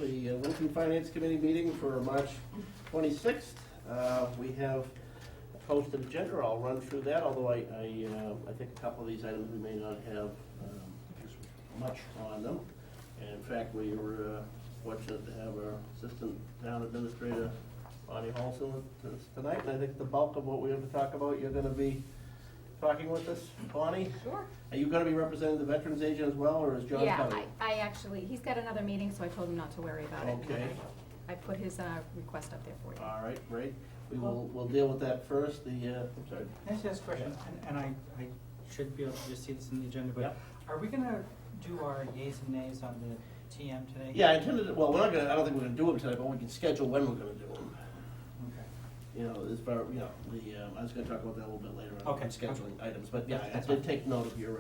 the Lincoln Finance Committee meeting for March 26th. We have a posted agenda. I'll run through that, although I think a couple of these items we may not have much on them. And in fact, we were fortunate to have our Assistant Town Administrator, Bonnie Holson, with us tonight. And I think the bulk of what we have to talk about, you're going to be talking with us, Bonnie? Sure. Are you going to be representing the Veterans Agent as well, or is John coming? Yeah, I actually, he's got another meeting, so I told him not to worry about it. Okay. I put his request up there for you. All right, great. We'll deal with that first. I'm sorry. Can I just ask a question? And I should be able to just see this in the agenda, but Yep. are we gonna do our yays and nays on the TM today? Yeah, I intended to, well, I don't think we're gonna do them tonight, but we can schedule when we're gonna do them. Okay. You know, as far, I was gonna talk about that a little bit later on Okay. scheduling items, but yeah, I That's did fine. take note of your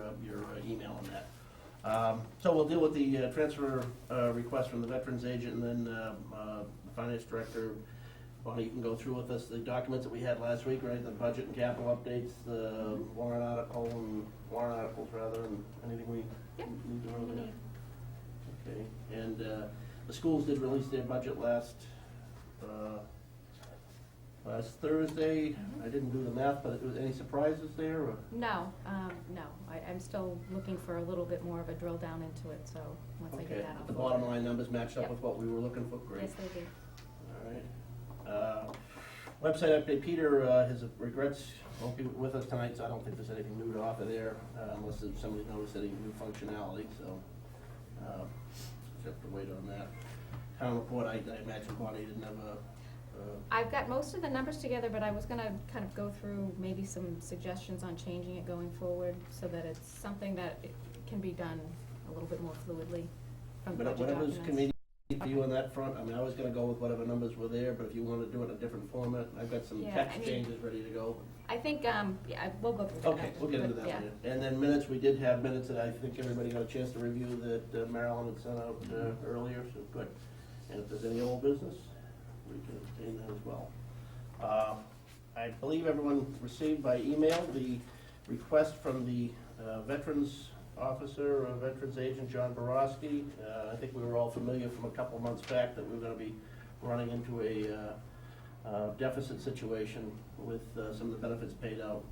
email on that. So we'll deal with the transfer request from the Veterans Agent, and then the Finance Director, Bonnie, you can go through with us the documents that we had last week, right? The budget and capital updates, the warrant articles, and anything we Yep. need to know there. Okay, and the schools did release their budget last Thursday. I didn't do the math, but was any surprises there, or? No, no. I'm still looking for a little bit more of a drill down into it, so once I Okay, get that, I'll. the bottom line numbers matched up Yep. with what we were looking for, great. Yes, they do. All right. Website update, Peter, his regrets won't be with us tonight, so I don't think there's anything new to offer there, unless somebody noticed any new functionality, so, just have to wait on that. Town report, I imagine Bonnie didn't have I've got most of the numbers together, but I was gonna kind of go through maybe some suggestions on changing it going forward, so that it's something that it can be done a little bit more fluidly from the budget whatever's documents. convenient for you on that front. I mean, I was gonna go with whatever numbers were there, but if you wanna do it in a different format, I've got some Yeah, I text mean- changes ready to go. I think, yeah, we'll go through that. Okay, we'll get into that Yeah. later. And then minutes, we did have minutes that I think everybody got a chance to review that Marilyn had sent out earlier, so good. And if there's any old business, we can obtain that as well. I believe everyone received by email the request from the Veterans Officer, or Veterans Agent, John Borowski. I think we were all familiar from a couple of months back that we were gonna be running into a deficit situation with some of the benefits paid out.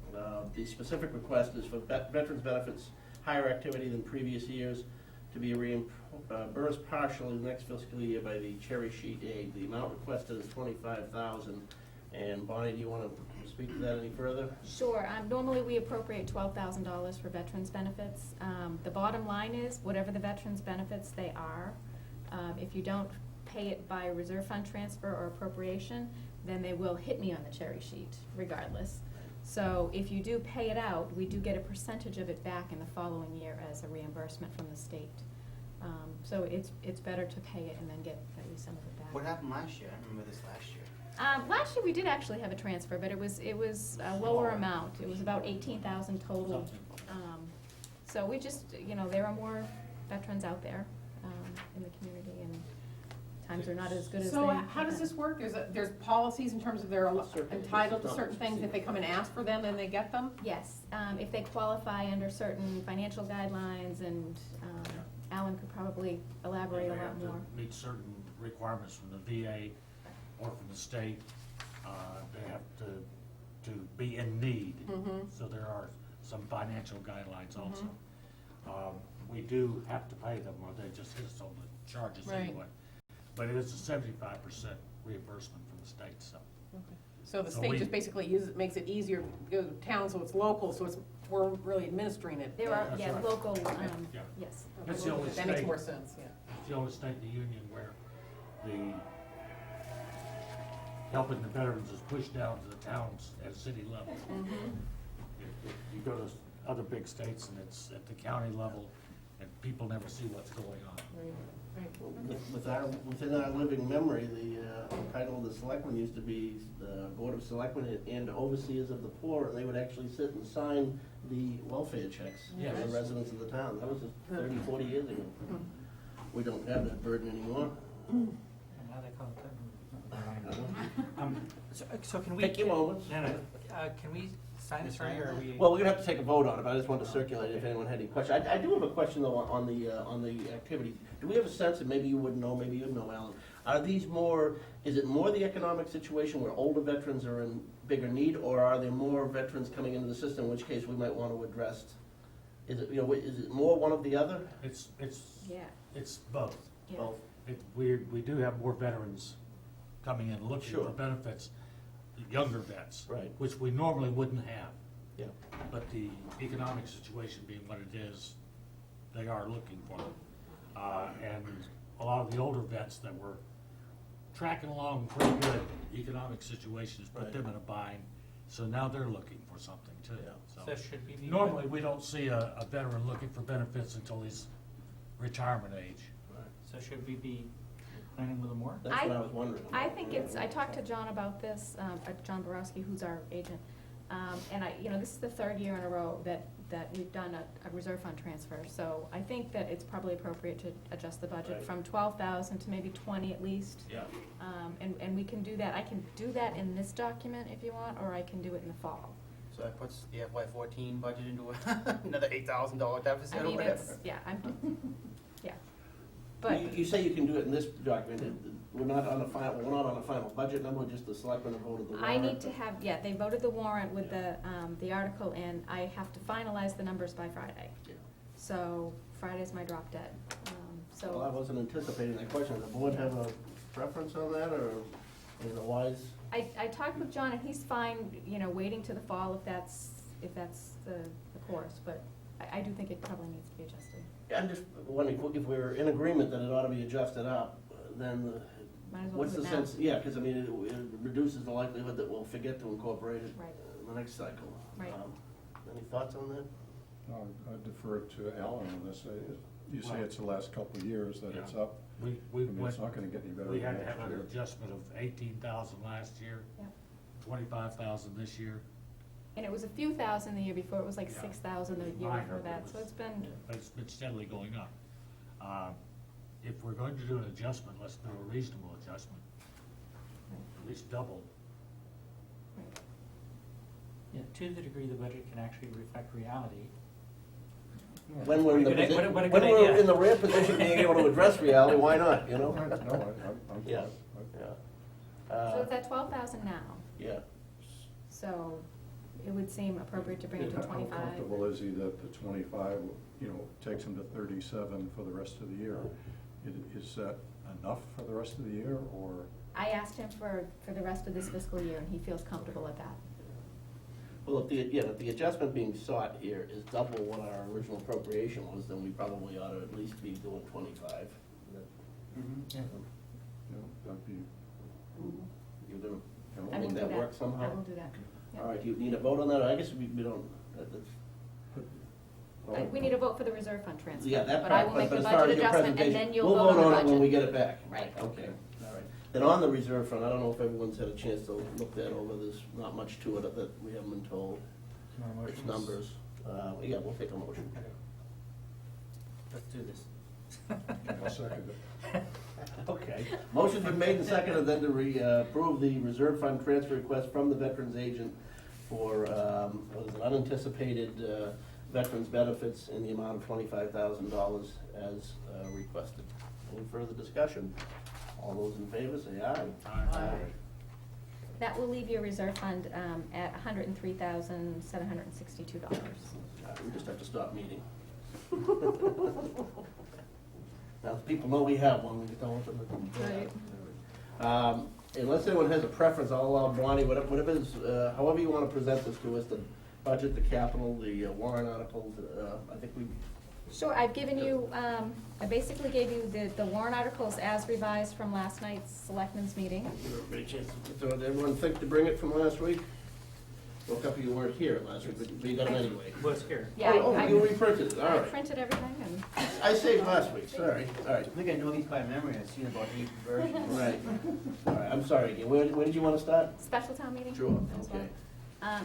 The specific request is for veterans benefits, higher activity than previous years, to be reimbursed partially next fiscal year by the cherry sheet aid. The amount requested is $25,000. And Bonnie, do you want to speak to that any further? Sure. Normally, we appropriate $12,000 for veterans benefits. The bottom line is, whatever the veterans benefits they are, if you don't pay it by reserve fund transfer or appropriation, then they will hit me on the cherry sheet regardless. So if you do pay it out, we do get a percentage of it back in the following year as a reimbursement from the state. So it's better to pay it and then get at least some of it back. What happened last year? I remember this last year. Last year we did actually have a transfer, but it was a lower amount. It was about 18,000 total. So we just, there are more veterans out there in the community, and times are not as good as they. So how does this work? There's policies in terms of they're entitled to certain things. If they come and ask for them, then they get them? Yes, if they qualify under certain financial guidelines, and Alan could probably elaborate a They lot have to more. meet certain requirements from the VA or from the state. They have to be in need. Mhm. So there are some financial guidelines also. We do have to pay them, or they just hit us on the charges Right. anyway. But it is a 75% reimbursement from the state, so. So the So state we- just basically makes it easier to go to town, so it's local, so we're really administering it. There are, That's yeah, right. local, Yeah. yes. That's the only That makes state- more sense, yeah. It's the only state in the union where the helping the veterans is pushed down to the towns at city level. If you go to other big states and it's at the county level, and people never see what's going on. Within our living memory, the title of the selectmen used to be the Board of Selectmen and Overseers of the Poor, and they would actually sit and sign the welfare checks for Yes. the residents of the town. That was 30, 40 years ago. We don't have that burden anymore. And now they call it. So can we? Take your moments. Can we sign this right here, or are we? Well, we're gonna have to take a vote on it, but I just wanted to circulate if anyone had any questions. I do have a question though on the activity. do we have a sense, and maybe you wouldn't know, maybe you'd know, Alan, are these more, is it more the economic situation where older veterans are in bigger need, or are there more veterans coming into the system, in which case we might want to address? Is it, is it more one of the other? It's Yeah, both. yeah. Both. We do have more veterans coming in looking for Sure. benefits, the younger vets. Right. Which we normally wouldn't have. Yeah. But the economic situation being what it is, they are looking for them. And a lot of the older vets that were tracking along pretty good, the economic situation has put Right. them in a bind, so now they're looking for something too. Yeah. So should we be? Normally, we don't see a veteran looking for benefits until he's retirement age. So should we be planning with a more? That's what I was wondering. I think it's, I talked to John about this, John Borowski, who's our agent, and this is the third year in a row that we've done a reserve fund transfer, so I think that it's probably appropriate to adjust the budget Right. from 12,000 to maybe 20 at least. Yeah. And we can do that, I can do that in this document if you want, or I can do it in the fall. So that puts the FY14 budget into another $8,000 deficit I or mean, whatever. it's, yeah, yeah. But, You say you can do it in this document, we're not on a final budget number, just the selectmen have voted the warrant? I need to have, yeah, they voted the warrant with the article, and I have to finalize the numbers by Friday. Yeah. So Friday's my drop dead. Well, I So wasn't anticipating that question. Does the board have a preference on that, or, wise? I talked with John, and he's fine, waiting to the fall if that's the course, but I do think it probably needs to be adjusted. Yeah, I'm just wondering, if we're in agreement that it ought to be adjusted up, then Might as well what's do the it now. sense? Yeah, because it reduces the likelihood that we'll forget to incorporate it Right. in the next cycle. Right. Any thoughts on that? No, I defer to Alan on this. You say it's the last couple of years that it's up. We I mean, went, it's not gonna get any better we than had to next have an year. adjustment of 18,000 last year, Yep. 25,000 this year, And it was a few thousand the year before, it was like Yeah. 6,000 the year Minor, before but that, it so was- it's been, but it's been steadily going up. If we're going to do an adjustment, let's do a reasonable adjustment, at least double. Yeah, to the degree the budget can actually reflect reality. When we're in the What a good- position, what a when good we're idea. in the rare position of being able to address reality, why not, No, I'm Yeah. fine. Yeah. so it's at 12,000 now, Yeah. so it would seem appropriate to bring it to How 25. comfortable is he that the 25, takes him to 37 for the rest of the year? Is that enough for the rest of the year, or? I asked him for the rest of this fiscal year, and he feels comfortable at that. Well, if the adjustment being sought here is double what our original appropriation was, then we probably ought to at least be doing 25. Yeah. That'd be, You're gonna I will make do that work I somehow? will do that. Yep. All right, do you need a vote on that? I guess we don't, We need a vote for the reserve fund transfer. yeah, that But I part, will make but the as far budget as your adjustment, and presentation, then you'll we'll vote on the vote on it when budget. we get it back. Right. Okay, all right. Then on the reserve fund, I don't know if everyone's had a chance to look that over, there's not much to it that we haven't been told. No It's motions? numbers. Yeah, we'll take a motion. Okay. Let's do this. I'll second it. Okay. Motion's been made and seconded then to approve the reserve fund transfer request from the veterans agent for, what is it, unanticipated veterans benefits in the amount of $25,000 as requested. Any further discussion? All those in favor, say aye. That will leave your reserve fund at $103,762. We just have to stop meeting. Now, people know we have one, we don't want them to. Right. Unless anyone has a preference, I'll allow Bonnie, whatever is, however you want to present this to us, the budget, the capital, the warrant articles, I think we, Sure, I've given you, I basically gave you the warrant articles as revised from last night's selectmen's meeting. give everybody a chance. So did everyone think to bring it from last week? Well, a couple of you weren't here last week, but you got them anyway. Was here. Yeah, Oh, I you reprinted it, all I right. printed everything and, I saved last week, sorry, all right. I think I know these by memory, I've seen about 8 versions. Right, all right, I'm sorry again, where did you want to start? special town meeting? Sure, as well. okay.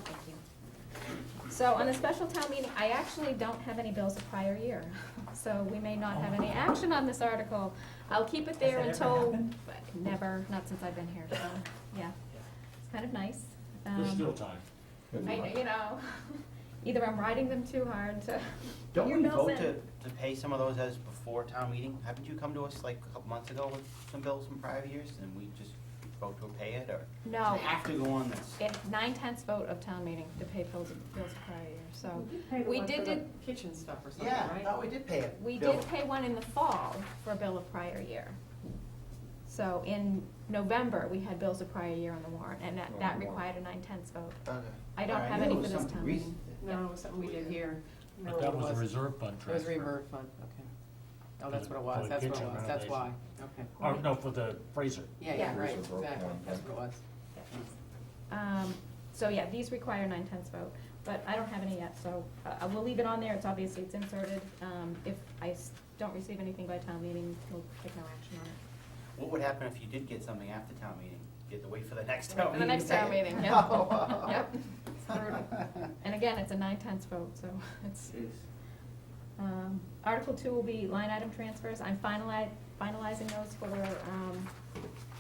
Thank you. So on the special town meeting, I actually don't have any bills of prior year, so we may not have any action on this article. I'll keep it there Has that ever until, happened? never, not since I've been here, so, yeah, it's kind of nice. There's still time. Either I'm riding them too hard to Don't your we bills vote in. to pay some of those as before town meeting? Haven't you come to us like a couple months ago with some bills from prior years, and we just vote to pay it, or? No. Does it have to go on this? It, 9/10 vote of town meeting to pay bills of prior year, so. Pay the We one did for the do- kitchen stuff or something, Yeah, I right? thought we did pay it. We Bill. did pay one in the fall for a bill of prior year. So in November, we had bills of prior year on the warrant, and that On the warrant. required a 9/10 vote. Okay. I don't All right, have knew any it for was this something town recent. meeting. No, it was something we did here. But Remember that what was it a reserve fund It transfer. was reserve fund, okay. Oh, that's what it For was, the that's what it kitchen was, that's why, renovation. okay. Or, no, for the Fraser. Yeah, Yeah. right, Reserve exactly, fund, that's what it was. So yeah, these require 9/10 vote, but I don't have any yet, so we'll leave it on there, it's obviously, it's inserted. If I don't receive anything by town meeting, we'll take no action on it. What would happen if you did get something after town meeting? You have to wait for the next Wait town for meeting? the next to pay town it? meeting, yep. Oh. Yep. And again, it's a 9/10 vote, so it's. Jeez. Article 2 will be line item transfers. I'm finalizing those for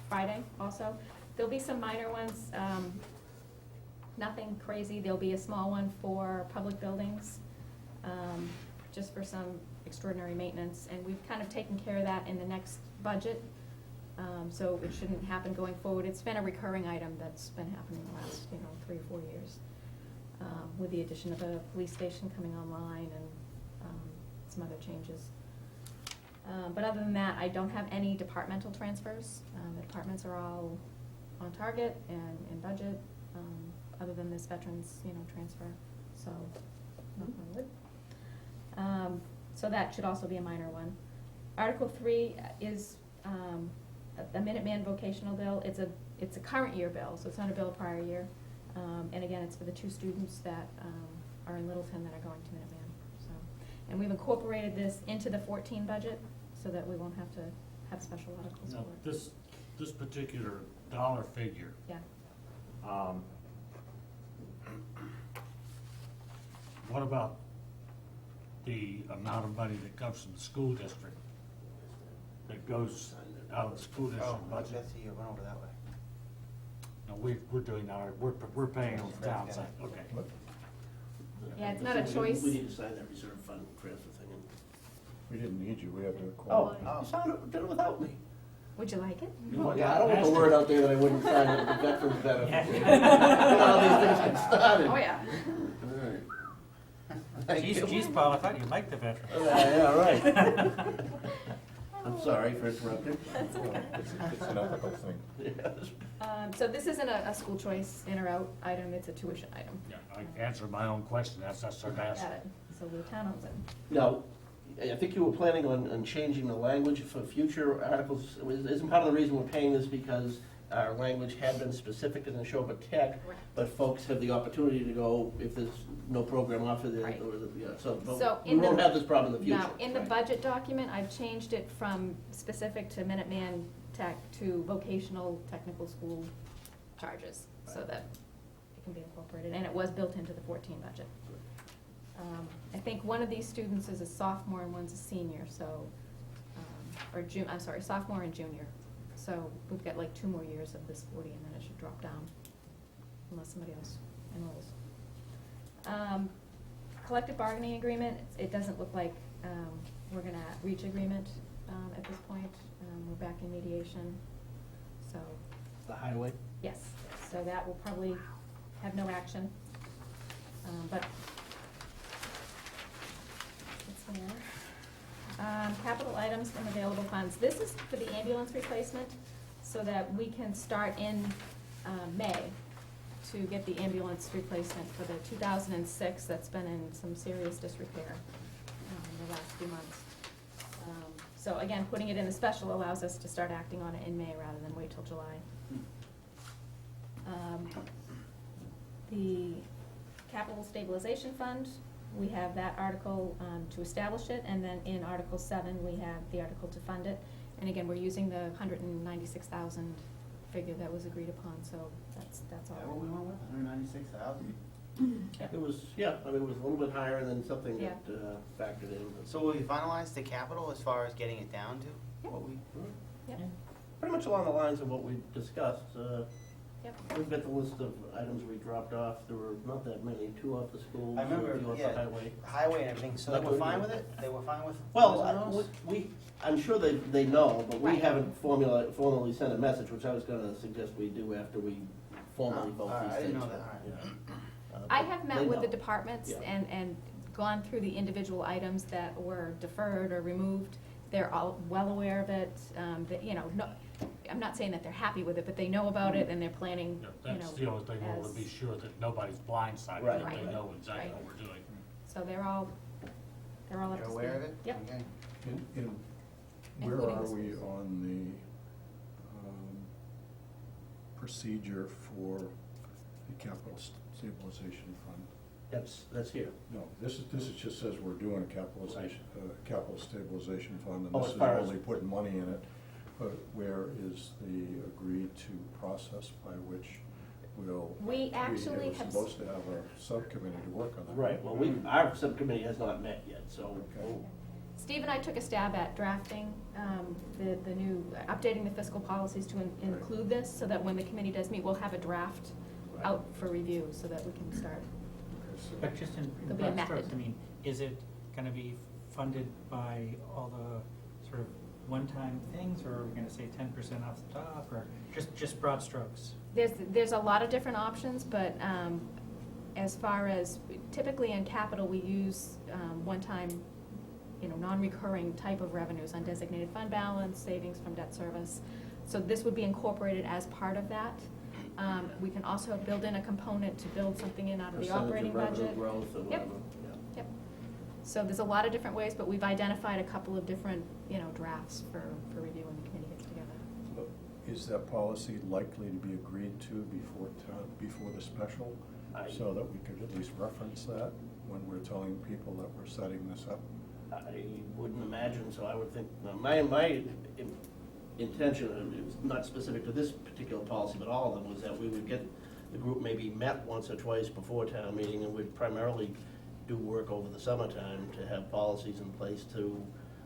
Friday also. There'll be some minor ones, nothing crazy. There'll be a small one for public buildings, just for some extraordinary maintenance. And we've kind of taken care of that in the next budget, so it shouldn't happen going forward. It's been a recurring item that's been happening the last, 3 or 4 years, with the addition of a police station coming online and some other changes. But other than that, I don't have any departmental transfers. The departments are all on target and in budget, other than this veterans, transfer, so, knock on wood. So that should also be a minor one. Article 3 is the Minuteman vocational bill. It's a current year bill, so it's not a bill of prior year. And again, it's for the 2 students that are in Littleton that are going to Minuteman. And we've incorporated this into the 14 budget, so that we won't have to have special articles for Now, it. this particular dollar figure, Yeah, what about the amount of money that comes from the school district, that goes out of the school Oh, district budget? Betsy, you went over that way. No, we're doing our, we're paying on the town side, okay. Yeah, it's not a We choice. need to sign that reserve fund transfer thing. We didn't need you, we had to. Oh, Oh. you signed it, did it without me. would you like it? You want Yeah, I don't want the that? word out there that I wouldn't sign it, the veterans benefit. You know how these things get started. Oh, yeah. All right. Thank you. Geez, Paul, I thought you liked the veterans. Yeah, right. I'm sorry for interrupting. That's okay. It's an ethical thing. Yes. So this isn't a school choice in or out item, it's a tuition item. Yeah, I answered my own question, that's started asking. Got it. So the town owns it. Now, I think you were planning on changing the language for future articles. Isn't part of the reason we're paying this because our language had been specific in the Neshoba Tech, Correct. but folks have the opportunity to go if there's no program offered there, Right. or So but we in the- won't have this problem in the future. Now, in the budget document, I've changed it from specific to Minuteman Tech to vocational technical school charges, so that it can be incorporated, and it was built into the 14 budget. I think one of these students is a sophomore and one's a senior, so, I'm sorry, sophomore and junior. So we've got like 2 more years of this 40, and then it should drop down, unless somebody else enrolls. Collective bargaining agreement, it doesn't look like we're gonna reach agreement at this point. We're back in mediation, so, The highway? yes, so that will probably have no action. But it's there. Capital items from available funds. This is for the ambulance replacement, so that we can start in May to get the ambulance replacement for the 2006 that's been in some serious disrepair in the last few months. So again, putting it in the special allows us to start acting on it in May rather than wait till July. The capital stabilization fund, we have that article to establish it, and then in Article 7, we have the article to fund it. And again, we're using the 196,000 figure that was agreed upon, so that's Is all. that what we went with, 196,000? It was, yeah, I mean, it was a little bit higher than something Yeah. that factored in. but- So will we finalize the capital as far as getting it down to? Yep. What we, Yep. Pretty much along the lines of what we discussed. Yep. We've got the list of items we dropped off. There were not that many, 2 off the schools, I a remember, few off the yeah, highway. highway and everything, so they That were would fine be- with it? They were fine with? Well, those? I'm sure they know, but we Right. haven't formally sent a message, which I was gonna suggest we do after we formally Oh, vote all right, these I didn't things. know that, all right. Yeah. I have met They with the know. departments Yeah. and gone through the individual items that were deferred or removed. They're all well aware of it, that, you know, no, I'm not saying that they're happy with it, but they know about it and they're planning, Yeah, you know, that's the only thing, we want to be as- sure that nobody's blindsided, Right. that they Right. know exactly Right. what we're doing. so they're all up You're to speed. aware of it? Yep. Okay. Where Including are the we schools. on the procedure for the capital stabilization fund? That's here. No, this just says we're doing a capitalization, capital stabilization fund, and Oh, this as is far as- only putting money in it. But where is the agreed to process by which we'll? We actually were have s- supposed to have a subcommittee to work on that. Right, well, our subcommittee has not met yet, so. Okay. we'll- Steve and I took a stab at drafting the new, updating the fiscal policies to include this, so that when the committee does meet, we'll have a draft Right. out for review, so that we can start. Okay, so- But just in There'll be a broad strokes, method. I mean, is it gonna be funded by all the sort of one-time things, or are we gonna say 10% off the top, or just broad strokes? There's a lot of different options, but as far as, typically in capital, we use one-time, you know, non-recurring type of revenues, undesignated fund balance, savings from debt service. So this would be incorporated as part of that. We can also build in a component to build something in out of the Percentage of operating revenue budget. growth or Yep. whatever, yeah. Yep. So there's a lot of different ways, but we've identified a couple of different, you know, drafts for review when the committee gets together. But is that policy likely to be agreed to before the special? I- So that we could at least reference that when we're telling people that we're setting this up? I wouldn't imagine, so I would think, my intention, and it's not specific to this particular policy, but all of them, was that we would get, the group maybe met once or twice before town meeting, and we'd primarily do work over the summertime to have policies in place to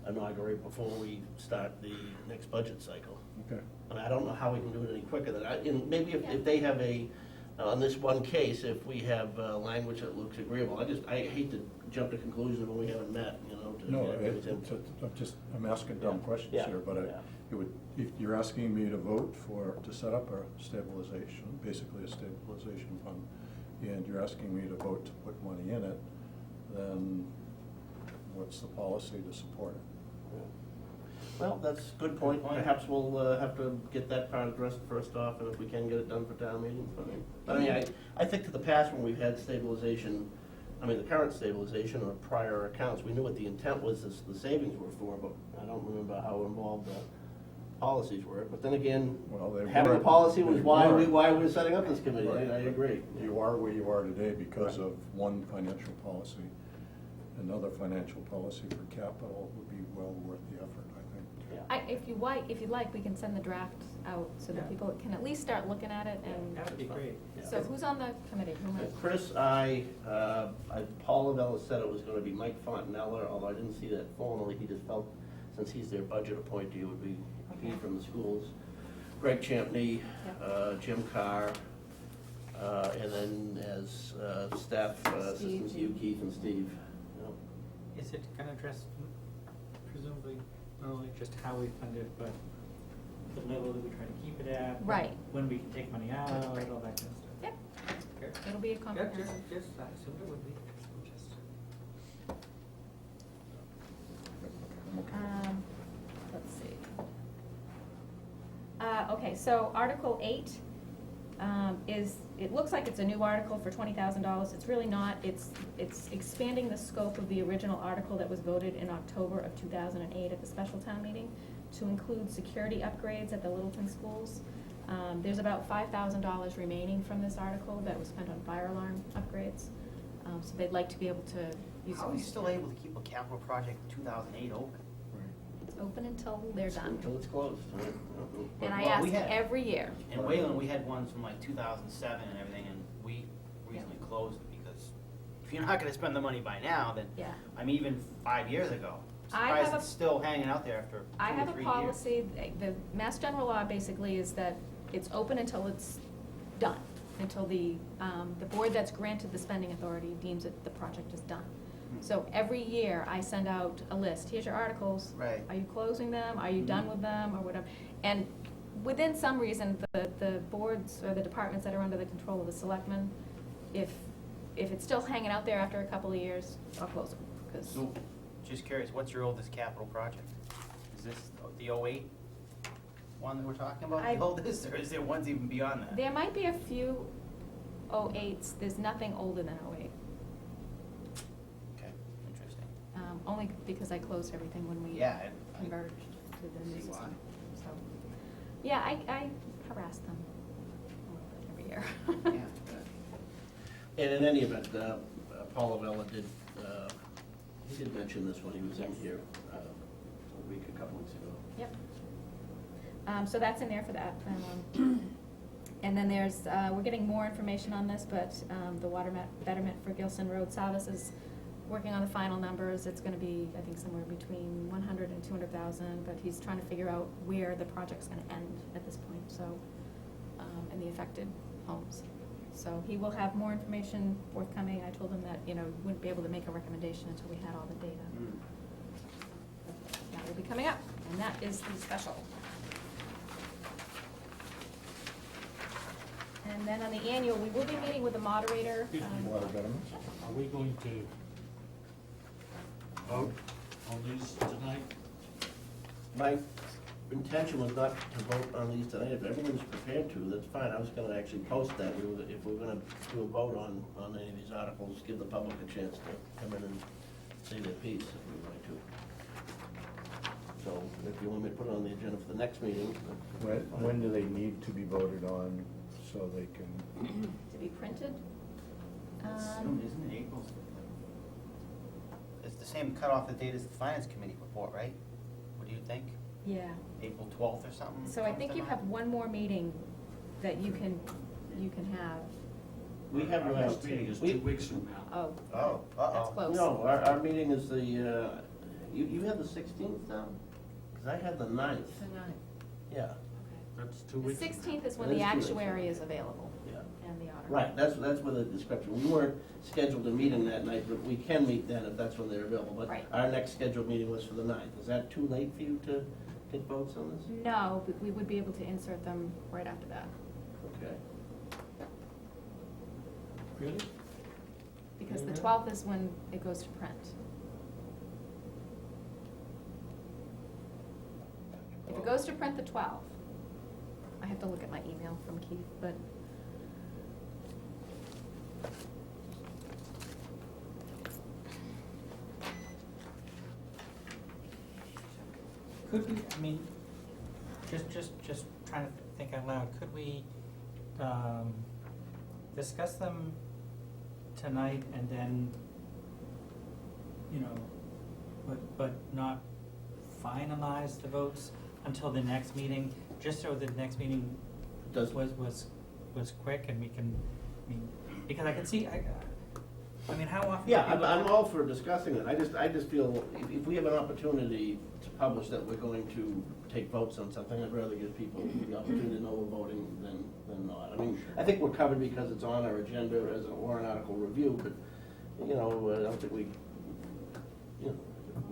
inaugurate before we start the next budget cycle. Okay. I mean, I don't know how we can do it any quicker than that. And maybe if they have on this one case, if we have language that looks agreeable, I hate to jump to conclusions when we haven't met, you know, to No, get everybody's input. I'm asking dumb questions Yeah, here, but yeah. if you're asking me to vote to set up a stabilization, basically a stabilization fund, and you're asking me to vote to put money in it, then what's the policy to support it? Well, that's a good point. Perhaps we'll have to get that part addressed first off, and if we can get it done for town meeting, fine. But I mean, I think to the past when we've had stabilization, I mean, the current stabilization or prior accounts, we knew what the intent was, the savings were for, but I don't remember how involved the policies were. But then again, Well, they having a weren't- policy was they why weren't. we're setting up this committee. Right. I agree. You are where you are today because Right. of one financial policy. Another financial policy for capital would be well worth the effort, I think. Yeah. If you'd like, we can send the draft out so that Yeah. people can at least start looking at it and. That would be great. Yeah. So who's on the committee? Who am I- Chris, Paul Lavella said it was gonna be Mike Fontanella, although I didn't see that formally, he just felt, since he's their budget appointee, it would be he Okay. from the schools. Greg Champney, Jim Carr, and then as staff assistants, you, Keith, and Steve. You know. Is it gonna address presumably not only just how we fund it, but the level that we try to keep it at? Right. When we can take money out, all Right. that kind of stuff? Yep, Good. it'll be a Good, comprehensive. just, I assumed it would be. Just- I'm okay. Let's see. Okay, so Article 8 it looks like it's a new article for $20,000. It's really not. It's expanding the scope of the original article that was voted in October of 2008 at the special town meeting to include security upgrades at the Littleton schools. There's about $5,000 remaining from this article that was spent on fire alarm upgrades. So they'd like to be able to use. How are you still able to keep a capital project 2008 open? It's open until they're done. Until it's closed. Right? And I Well, ask we had- every year. In Wayland, we had ones from like 2007 and everything, and we recently closed it because if you're not gonna spend the money by now, then, Yeah. I mean, even 5 years ago. I Surprised have a- it's still hanging out there after 2 I or have a 3 years. policy, the Mass General Law basically is that it's open until it's done, until the board that's granted the spending authority deems that the project is done. So every year, I send out a list, here's your articles. Right. Are you closing them, are you done with them, or whatever? And within some reason, the boards or the departments that are under the control of the selectmen, if it's still hanging out there after a couple of years, I'll close them, 'cause So, just curious, what's your oldest capital project? Is this the '08 one that we're talking about, I- the oldest, or is there ones even beyond that? there might be a few '08s, there's nothing older than '08. Okay, interesting. Only because I closed everything when we Yeah, I converged to the new see why. system. So, yeah, I harass them every year. Yeah, good. And in any event, Paul Avella did, he did mention this when he was in Yes. here a couple weeks ago. Yep. So that's in there for that. And then there's, we're getting more information on this, but the water betterment for Gilson Road Salvas is working on the final numbers. It's gonna be, I think, somewhere between 100 and 200,000, but he's trying to figure out where the project's gonna end at this point, so, in the affected homes. So he will have more information forthcoming. I told him that, you know, we wouldn't be able to make a recommendation until we had all the data. Mm. That will be coming up, and that is the special. And then on the annual, we will be meeting with the moderator. Water betterments? Are we going to vote on these tonight? My intention was not to vote on these tonight. If everyone's prepared to, that's fine. I was gonna actually post that. If we're gonna do a vote on any of these articles, give the public a chance to come in and say their piece if we want to. So if you want me to put it on the agenda for the next meeting. that's fine. When do they need to be voted on so they can? To be printed. Soon, isn't it, April? It's the same cutoff the date as the finance committee report, right? What do you think? Yeah. April 12th or something? So I think you Something have one more meeting that you can have. We have Our around next meeting is we- 2 weeks from now. Oh. Oh, That's uh-oh. close. No, our meeting is the, you had the 16th now? Because I had the 9th. Yeah, That's 2 The weeks. 16th is when It the is 2 weeks. actuary is available, yeah. and the auditor. Right, that's where the description, we weren't scheduled to meet in that night, but we can meet then if that's when they're available. But Right. our next scheduled meeting was for the 9th. Is that too late for you to take votes on this? No, but we would be able to insert them right after that, Okay. Really? because the 12th is when it goes to print. If it goes to print the 12th, I have to look at my email from Keith, but Could we, I mean, just trying to think out loud, could we, discuss them tonight and then, you know, but not finalize the votes until the next meeting, just so the next meeting Does, was quick and we can, I mean, because I can see, I mean, how often? yeah, do people- I'm all for discussing it. I just feel if we have an opportunity to publish that we're going to take votes on something, I'd rather give people the opportunity to know we're voting than not. I mean, I think we're covered because it's on our agenda as a warrant article review, but, you know, I don't think we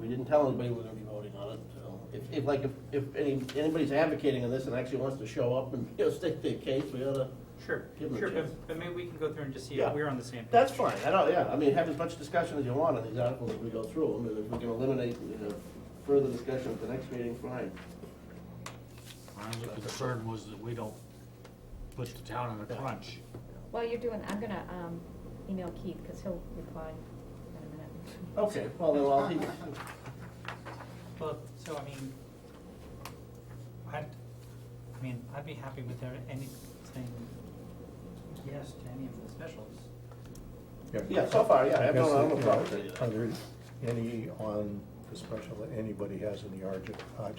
didn't tell anybody we're gonna be voting on it, so. If anybody's advocating on this and actually wants to show up and, you know, state their case, we ought to. Sure, Give 'em a sure, chance. but maybe we can go through and just see Yeah. if we're on the same page. That's fine, I mean, have as much discussion as you want on these articles as we go through them, and if we can eliminate, further discussion at the next meeting, fine. My only concern was that we don't put the town in a crunch. while you're doing, I'm gonna email Keith, because he'll reply in a minute. Okay, well, then I'll, Well, so I mean, I'd be happy with any, saying yes to any of the specials. yeah, so far, yeah, I have no guess, you know, problem with any of that. Are there any on the special that anybody has in the Argent? Well,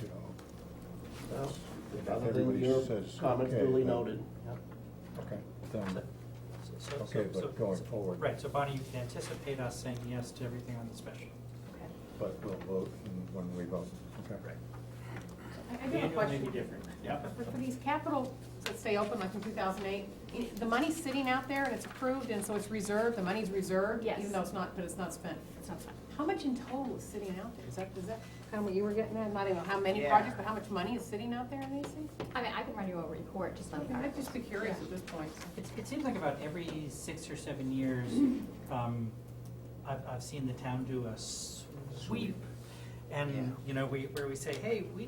If Other than everybody your says comments okay, duly then- noted. Okay, then, So- Okay, but so- going forward. Right, so Bonnie, you can anticipate us saying yes to everything on the special. Okay. but we'll vote when we vote. Okay. Right. I The do have a annual may question. be different. For these capital that stay open like in 2008, the money's sitting out there and it's approved and so it's reserved, the money's reserved? Yes. Even though it's not, but it's not spent. It's not fun. How much in total is sitting out there? Is that kind of what you were getting at? Not even how many Yeah. projects, but how much money is sitting out there in these things? I mean, I can run you a report just on the I'd articles. just be curious at this point. It seems like about every 6 or 7 years, I've seen the town do a sweep. And, you know, where we say, hey, we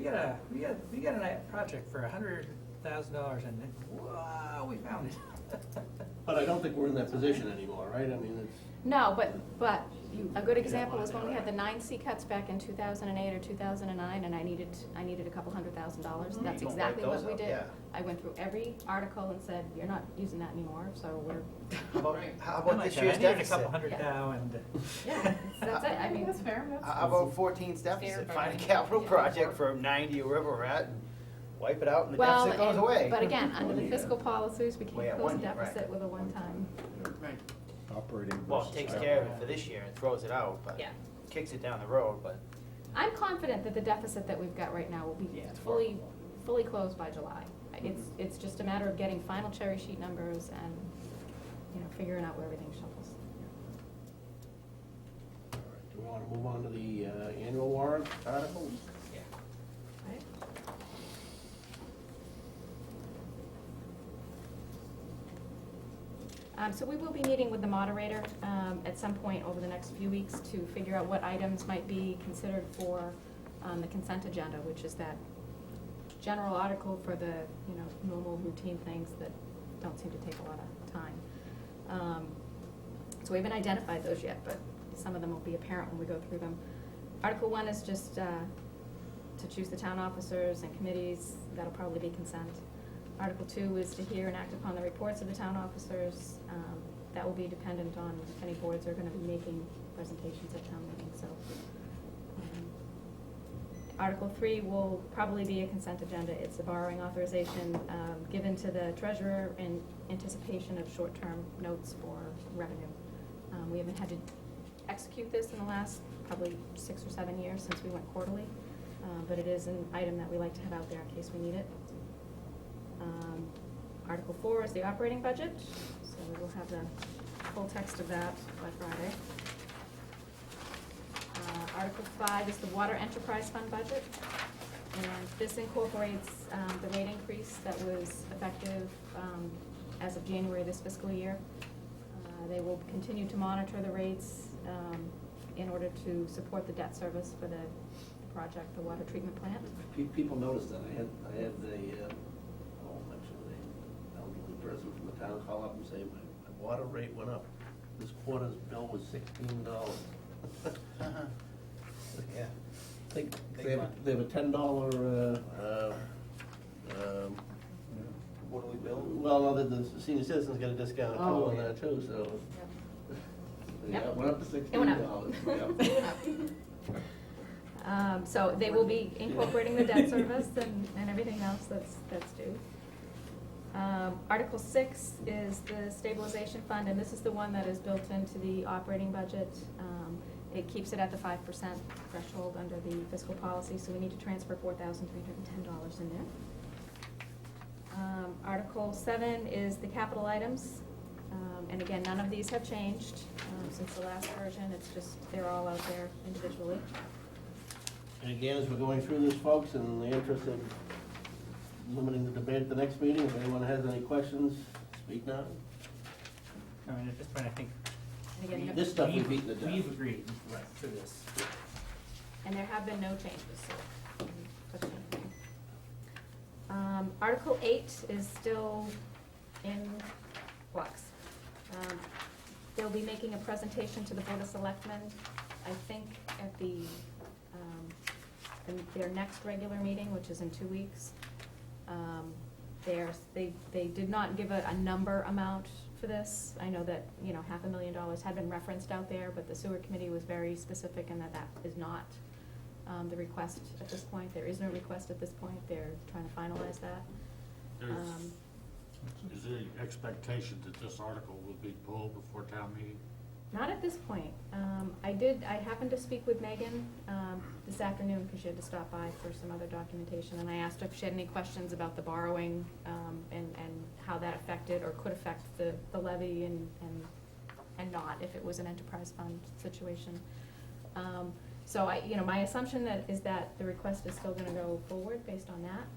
got a project for $100,000 and then, wow, we found it. But I don't think we're in that position anymore, right? I mean, it's, No, but a good example is when we had the 9C cuts back in 2008 or 2009, and I needed a couple $100,000. That's You don't exactly write what those we up, did. yeah. I went through every article and said, you're not using that anymore, so we're, How I'm about like this that. year's I needed a deficit? couple hundred Yeah. thou and. yeah, that's it. I mean, That's fair, that's. How about 14's deficit? Find a capital Yeah. project for 90 or wherever we're at and wipe it out and the well, deficit goes and- away. but again, under the fiscal policies, we Well, yeah, can't close a 1 year, right. deficit with a one-time. Right. Operating Well, it versus takes capital. care of it for this year and throws it out, but Yeah. kicks it down the road, but I'm confident that the deficit that we've got right now will be Yeah, it's fully closed by July. It's just a matter of getting final cherry sheet numbers and, you know, figuring out where everything shuffles. all right, do we want to move on to the annual warrant articles? Right? So we will be meeting with the moderator at some point over the next few weeks to figure out what items might be considered for the consent agenda, which is that general article for the, you know, normal routine things that don't seem to take a lot of time. So we haven't identified those yet, but some of them will be apparent when we go through them. Article 1 is just to choose the town officers and committees. That'll probably be consent. Article 2 is to hear and act upon the reports of the town officers. That will be dependent on if any boards are gonna be making presentations at town meeting, so. Article 3 will probably be a consent agenda. It's a borrowing authorization given to the treasurer in anticipation of short-term notes for revenue. We haven't had to execute this in the last probably 6 or 7 years since we went quarterly, but it is an item that we like to have out there in case we need it. Article 4 is the operating budget, so we will have the full text of that by Friday. Article 5 is the water enterprise fund budget, and this incorporates the rate increase that was effective as of January this fiscal year. They will continue to monitor the rates in order to support the debt service for the project, the water treatment plant. People noticed that. I had I won't mention the elderly person from the town call up and say, my water rate went up. This quarter's bill was $16. yeah. They have a $10, What do we bill? well, no, the senior citizens get a discount too Oh, on yeah. that too, so. Yeah, Yep. it went up to $16. It went up. So they will be incorporating the debt service and everything else that's due. Article 6 is the stabilization fund, and this is the one that is built into the operating budget. It keeps it at the 5% threshold under the fiscal policy, so we need to transfer $4,310 in there. Article 7 is the capital items, and again, none of these have changed since the last version. It's just, they're all out there individually. And again, as we're going through this, folks, in the interest of limiting the debate at the next meeting, if anyone has any questions, speak now. I mean, at this point, I think And again, you have- This stuff we've beaten to death. we've agreed Right. to this. and there have been no changes, so. touch anything. Article 8 is still in flux. They'll be making a presentation to the Board of Selectmen, I think, at their next regular meeting, which is in 2 weeks. They did not give a number amount for this. I know that, you know, $500,000 had been referenced out there, but the sewer committee was very specific in that is not the request at this point. There is no request at this point. They're trying to finalize that. Is there any expectation that this article will be pulled before town meeting? Not at this point. I happened to speak with Megan this afternoon because she had to stop by for some other documentation, and I asked her if she had any questions about the borrowing and how that affected or could affect the levy and not if it was an enterprise fund situation. So my assumption is that the request is still gonna go forward based on that.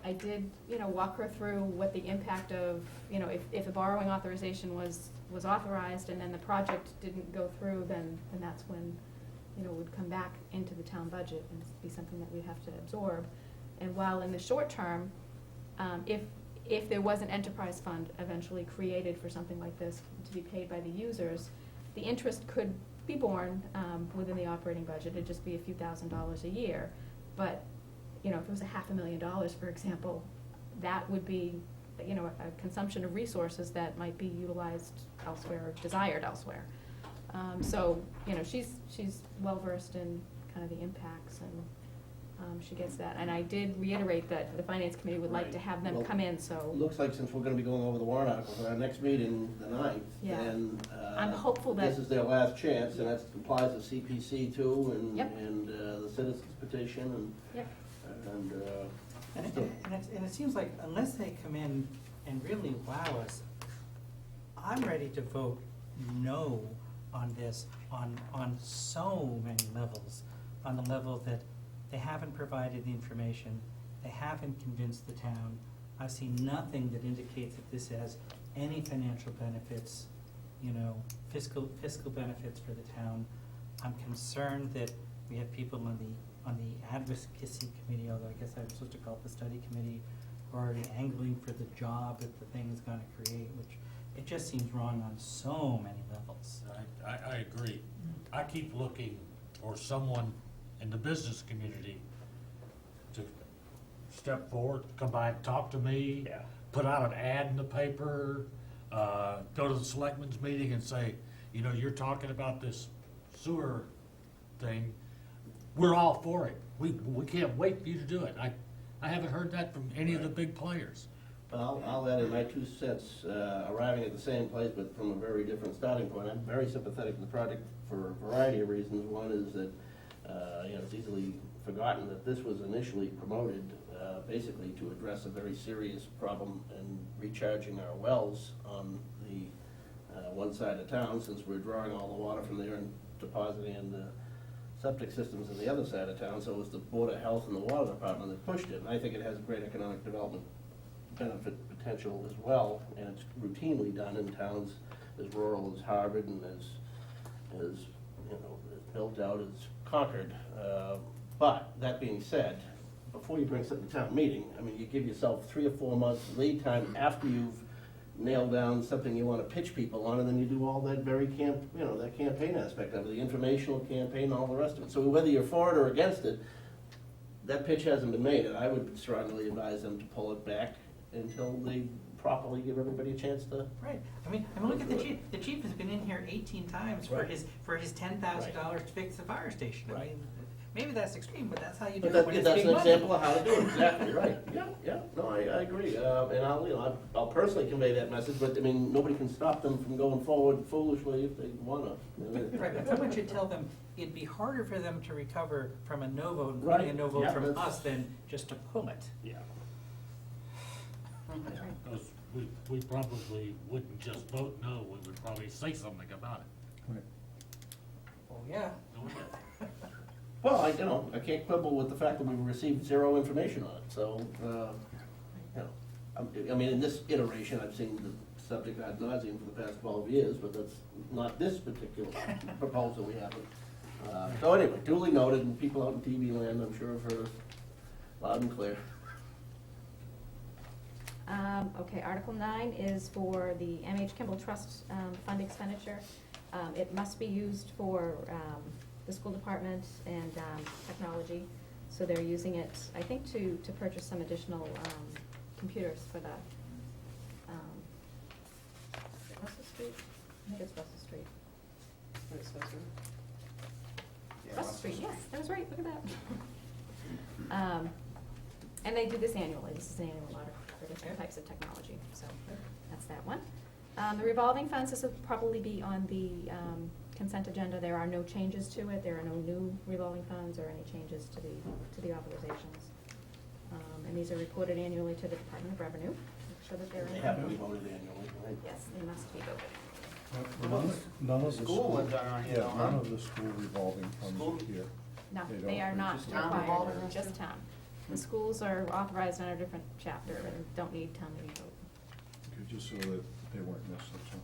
I did, walk her through what the impact of, if a borrowing authorization was authorized and then the project didn't go through, then that's when, would come back into the town budget and be something that we'd have to absorb. And while in the short term, if there was an enterprise fund eventually created for something like this to be paid by the users, the interest could be borne within the operating budget. It'd just be a few $1,000s a year. But, if it was $500,000, for example, that would be, a consumption of resources that might be utilized elsewhere or desired elsewhere. So, she's well-versed in kind of the impacts, and she gets that. And I did reiterate that the Finance Committee would like to have them Well, come in, so. It looks like since we're gonna be going over the warrant articles at our next meeting, the 9th, Yeah. then, I'm hopeful that. this is their last chance, and that applies to CPC too, and, Yep. and the citizens petition, Yep. and, And it seems like unless they come in and really wow us, I'm ready to vote no on this on so many levels. On the level that they haven't provided the information, they haven't convinced the town. I see nothing that indicates that this has any financial benefits, fiscal benefits for the town. I'm concerned that we have people on the advocacy committee, although I guess I'm supposed to call it the study committee, who are already angling for the job that the thing is gonna create, which it just seems wrong on so many levels. I agree. I keep looking for someone in the business community to step forward, come by and talk to me. Yeah. Put out an ad in the paper, go to the selectmen's meeting and say, you're talking about this sewer thing. We're all for it. We can't wait for you to do it. I haven't heard that from any of the big players. Well, I'll add in my 2 cents, arriving at the same place, but from a very different starting point. I'm very sympathetic to the project for a variety of reasons. One is that, it's easily forgotten that this was initially promoted, basically to address a very serious problem in recharging our wells on the one side of town, since we're drawing all the water from there and depositing in the septic systems on the other side of town. So it was the Board of Health and the Water Department that pushed it. And I think it has great economic development benefit potential as well, and it's routinely done in towns as rural as Harvard and as built out as Concord. But that being said, before you bring something to town meeting, you give yourself 3 or 4 months lead time after you've nailed down something you want to pitch people on, and then you do all that very that campaign aspect of it, the informational campaign, all the rest of it. So whether you're for it or against it, that pitch hasn't been made, and I would strongly advise them to pull it back until they properly give everybody a chance to. Right, look at the chief. The chief has been in here 18 times for Right. his $10,000 to fix the fire station. Right. Maybe that's extreme, but that's how you do But it that, when it's that's big an money. example of how to do it, exactly, right, yeah, no, I agree, and I'll personally convey that message, but, nobody can stop them from going forward foolishly if they wanna. Right, but someone should tell them it'd be harder for them to recover from a no vote, Right, including a no vote yeah, from that's- us, than just to pull it. Yeah. Because we probably wouldn't just vote no, we would probably say something about it. Right. Oh, yeah. No, we don't. Well, I can't quibble with the fact that we received 0 information on it, so, in this iteration, I've seen the subject ad nauseum for the past 12 years, but that's not this particular proposal we have. So anyway, duly noted, and people out in TV land, I'm sure, have heard us loud and clear. Okay, Article 9 is for the MH Kimball Trust fund expenditure. It must be used for the school department and technology. So they're using it, I think, to purchase some additional computers for the, is it Russell Street? I think it's Russell Street. Russell Street, yes, that was right, look at that. And they do this annually, this is an annual audit for different types of technology, so that's that one. The revolving funds, this will probably be on the consent agenda. There are no changes to it. There are no new revolving funds or any changes to the authorizations. And these are reported annually to the Department of Revenue, make sure that they're in. They have to be voted annually, right? Yes, they must be voted. None of the School ones aren't on here, Yeah, though, huh? none of the school revolving funds School? are here. No, They they don't. are not Just town required, revolving just town. The schools are authorized under a different chapter and don't need town meeting vote. Okay, just so that they weren't missed, that's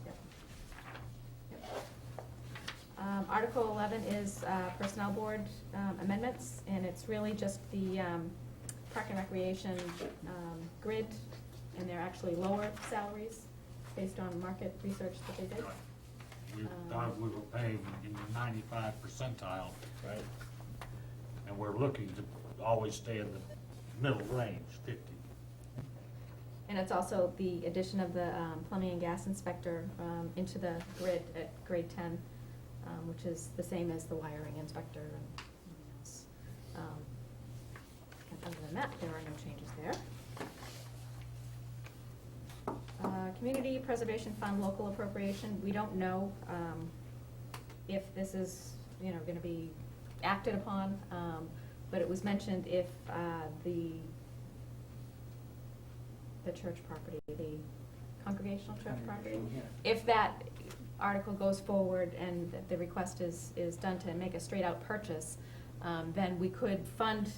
all. Article 11 is Personnel Board amendments, and it's really just the Park and Recreation grid, and they're actually lower salaries based on market research that they did. We thought we were paying in the 95 percentile, Right. and we're looking to always stay in the middle range, 50. And it's also the addition of the plumbing and gas inspector into the grid at grade 10, which is the same as the wiring inspector and everything else. And other than that, there are no changes there. Community Preservation Fund local appropriation, we don't know if this is, gonna be acted upon, but it was mentioned if the church property, the congregational church property, if that article goes forward and the request is done to make a straight-out purchase, then we could fund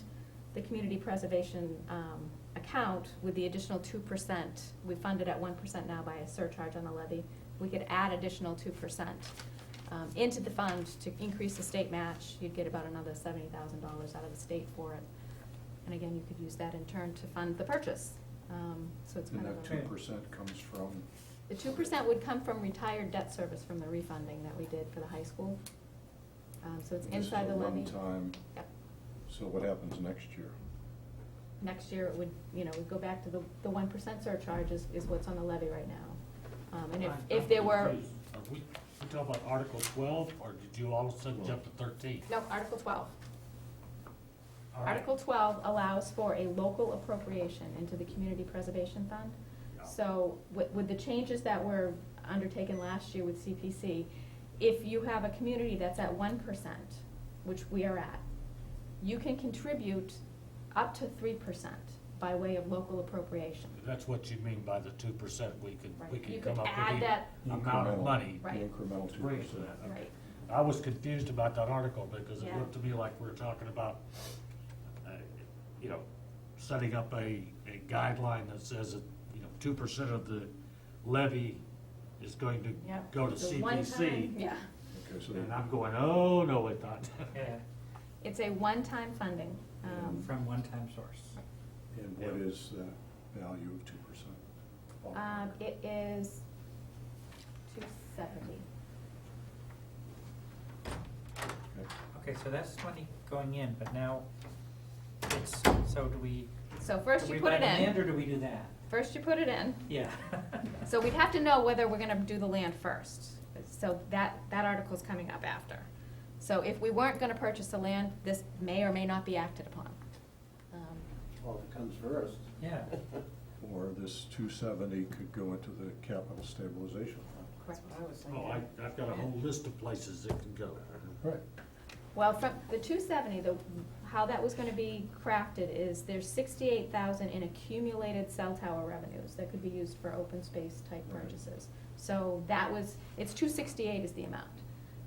the community preservation account with the additional 2%. We fund it at 1% now by a surcharge on the levy. We could add additional 2% into the fund to increase the state match. You'd get about another $70,000 out of the state for it. And again, you could use that in turn to fund the purchase. So it's And kind of that a. 2% comes from, The 2% would come from retired debt service from the refunding that we did for the high school. So it's this is inside a the levy. one-time, Yep. so what happens next year? Next year, it would, we'd go back to the 1% surcharge is what's on the levy right now. And if there were, Are we talking about Article 12, or did you all of a sudden jump to 13? no, Article 12. All right. Article 12 allows for a local appropriation into the Community Preservation Fund. Yeah. So with the changes that were undertaken last year with CPC, if you have a community that's at 1%, which we are at, you can contribute up to 3% by way of local appropriation. That's what you mean by the 2%, we Right. can You come could up add with that, the amount of Incremental. money. Right. The incremental 2%. Great for that, okay. right, I was confused about that article because it Yeah. looked to me like we were talking about, setting up a guideline that says that, 2% of the levy is going to yep. go to It's a one-time- CPC. Yeah, Okay, so And I'm going, oh, no, it's not. Yeah, it's a one-time funding. from one-time source. and what is the value of 2%? It is 270. Okay. Okay, so that's money going in, but now it's, so do we First do you we put buy it the land in, or do we do that? first you put it in. Yeah. So we'd have to know whether we're gonna do the land first. So that article's coming up after. So if we weren't gonna purchase the land, this may or may not be acted upon. Well, if it comes first. Yeah. Or this 270 could go into the capital stabilization fund. Correct. Oh, I've got a whole list of places it can go. Right. Well, from the 270, how that was gonna be crafted is there's 68,000 in accumulated cell tower revenues that could be used for open space type Right. purchases. So it's 268 is the amount.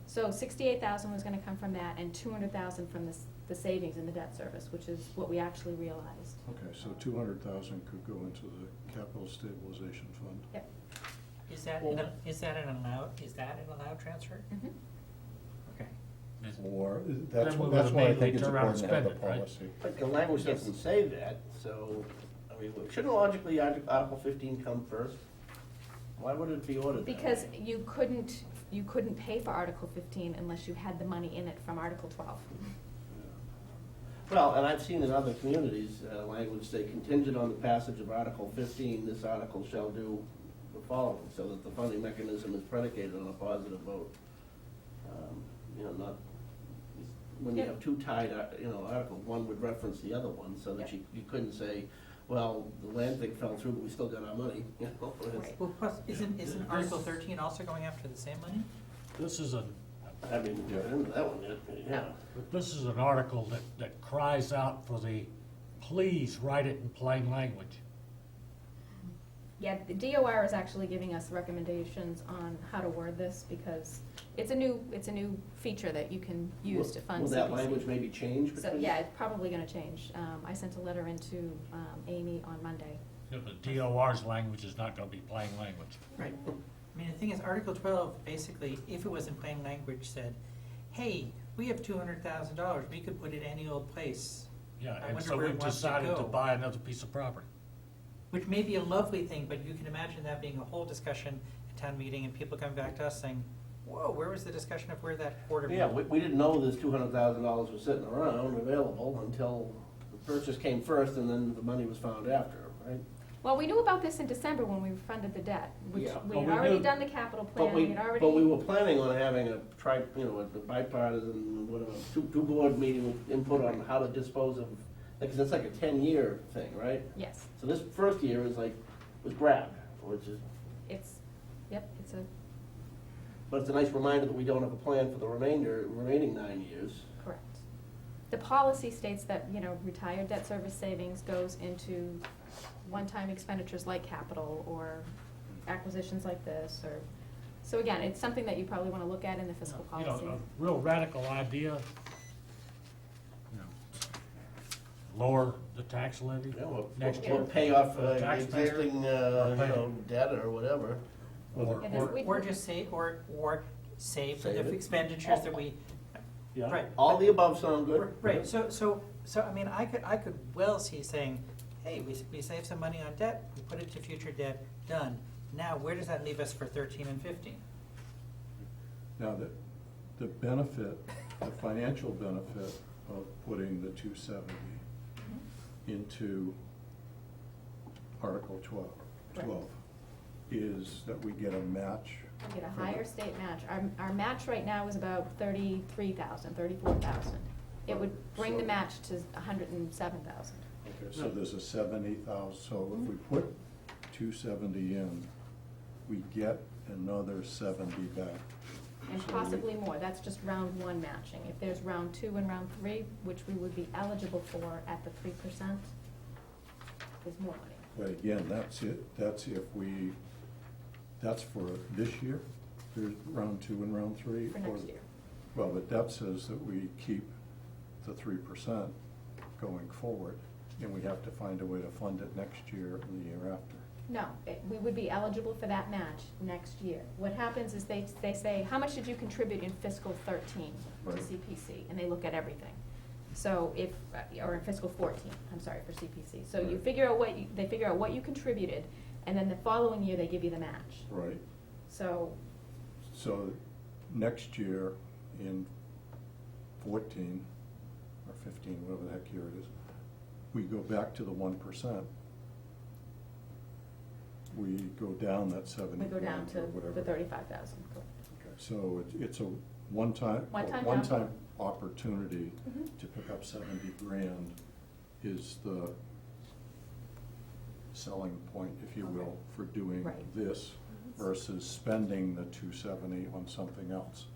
So 68,000 was gonna come from that and 200,000 from the savings in the debt service, which is what we actually realized. Okay, so 200,000 could go into the capital stabilization fund. Yep. Is that an allowed transfer? Mhm. Okay. Or, Then that's we why I would think immediately it's turn around important and to have the spend it, right? policy. But the language Yes. doesn't say that, so, shouldn't logically Article 15 come first? Why would it be ordered that Because way? you couldn't pay for Article 15 unless you had the money in it from Article 12. Well, and I've seen in other communities, language say contingent on the passage of Article 15, this article shall do the following, so that the funding mechanism is predicated on a positive vote. Not, when you Yep. have two tied, articles, one would reference the other one, so that Yep. you couldn't say, well, the land thing fell through, but we still got our money, you know? It's- Right. Well, plus, isn't Article 13 also going after the same money? This is a, I haven't even got into that one yet, yeah. this is an article that cries out for the, please write it in plain language. Yeah, the DOR is actually giving us recommendations on how to word this, because it's a new feature that you can use to fund CPC. Will that language maybe change So, between? yeah, it's probably gonna change. I sent a letter into Amy on Monday. You know, the DOR's language is not gonna be plain language. Right. I mean, the thing is, Article 12, basically, if it was in plain language, said, hey, we have $200,000, we could put it any old place. Yeah, I and wonder so where it we've wants to decided to go. buy another piece of property. Which may be a lovely thing, but you can imagine that being a whole discussion at town meeting and people coming back to us saying, whoa, where was the discussion of where that quarter? Yeah, we didn't know this $200,000 was sitting around available until the purchase came first and then the money was found after, right? Well, we knew about this in December when we funded the debt, which Yeah. we Well, had we already knew- done the capital But plan, we, we had already. but we were planning on having a a bipartisan, whatever, two board meeting with input on how to dispose of, because it's like a 10-year thing, right? Yes, So this first year was grabbed, which is, it's a, but it's a nice reminder that we don't have a plan for the remaining 9 years. correct. The policy states that, retired debt service savings goes into one-time expenditures like capital or acquisitions like this, or, so again, it's something that you probably wanna look at in the fiscal You policy. know, a real radical idea, you know, lower the tax levy Yeah, next or year. pay off for the taxpayer, existing, or pay- debt or whatever. Or, And then we- Or just save, or save for Save the it. expenditures that we, yeah. right. All the above sound good? Right, so, I mean, I could well see saying, hey, we saved some money on debt, we put it to future debt, done. Now, where does that leave us for 13 and 15? Now, the benefit, the financial benefit of putting the 270 into Article 12 Right. is that we get a match. We get a higher state match. Our match right now is about 34,000. It would bring the So- match to 107,000. Okay, so there's a 70,000, so if we put 270 in, we get another 70 back. And So we- possibly more, that's just round one matching. If there's round two and round three, which we would be eligible for at the 3%, there's more money. But again, that's it, that's for this year, there's round two and round three? For or- next year. Well, but that says that we keep the 3% going forward, and we have to find a way to fund it next year and the year after. No, we would be eligible for that match next year. What happens is they say, how much did you contribute in fiscal 13 to Right. CPC? And they look at everything. So if, or in fiscal 14, I'm sorry, for CPC. So you Right. figure out they figure out what you contributed, and then the following year, they give you the match. Right. So, So next year in 14 or 15, whatever the heck year it is, we go back to the 1%. We go down that 70 we go down grand to or whatever. the 35,000. Okay, so it's a one-time One-time jump. opportunity Mhm. to pick up 70 grand is the selling point, if you will, for doing Right. this versus spending the 270 on something else.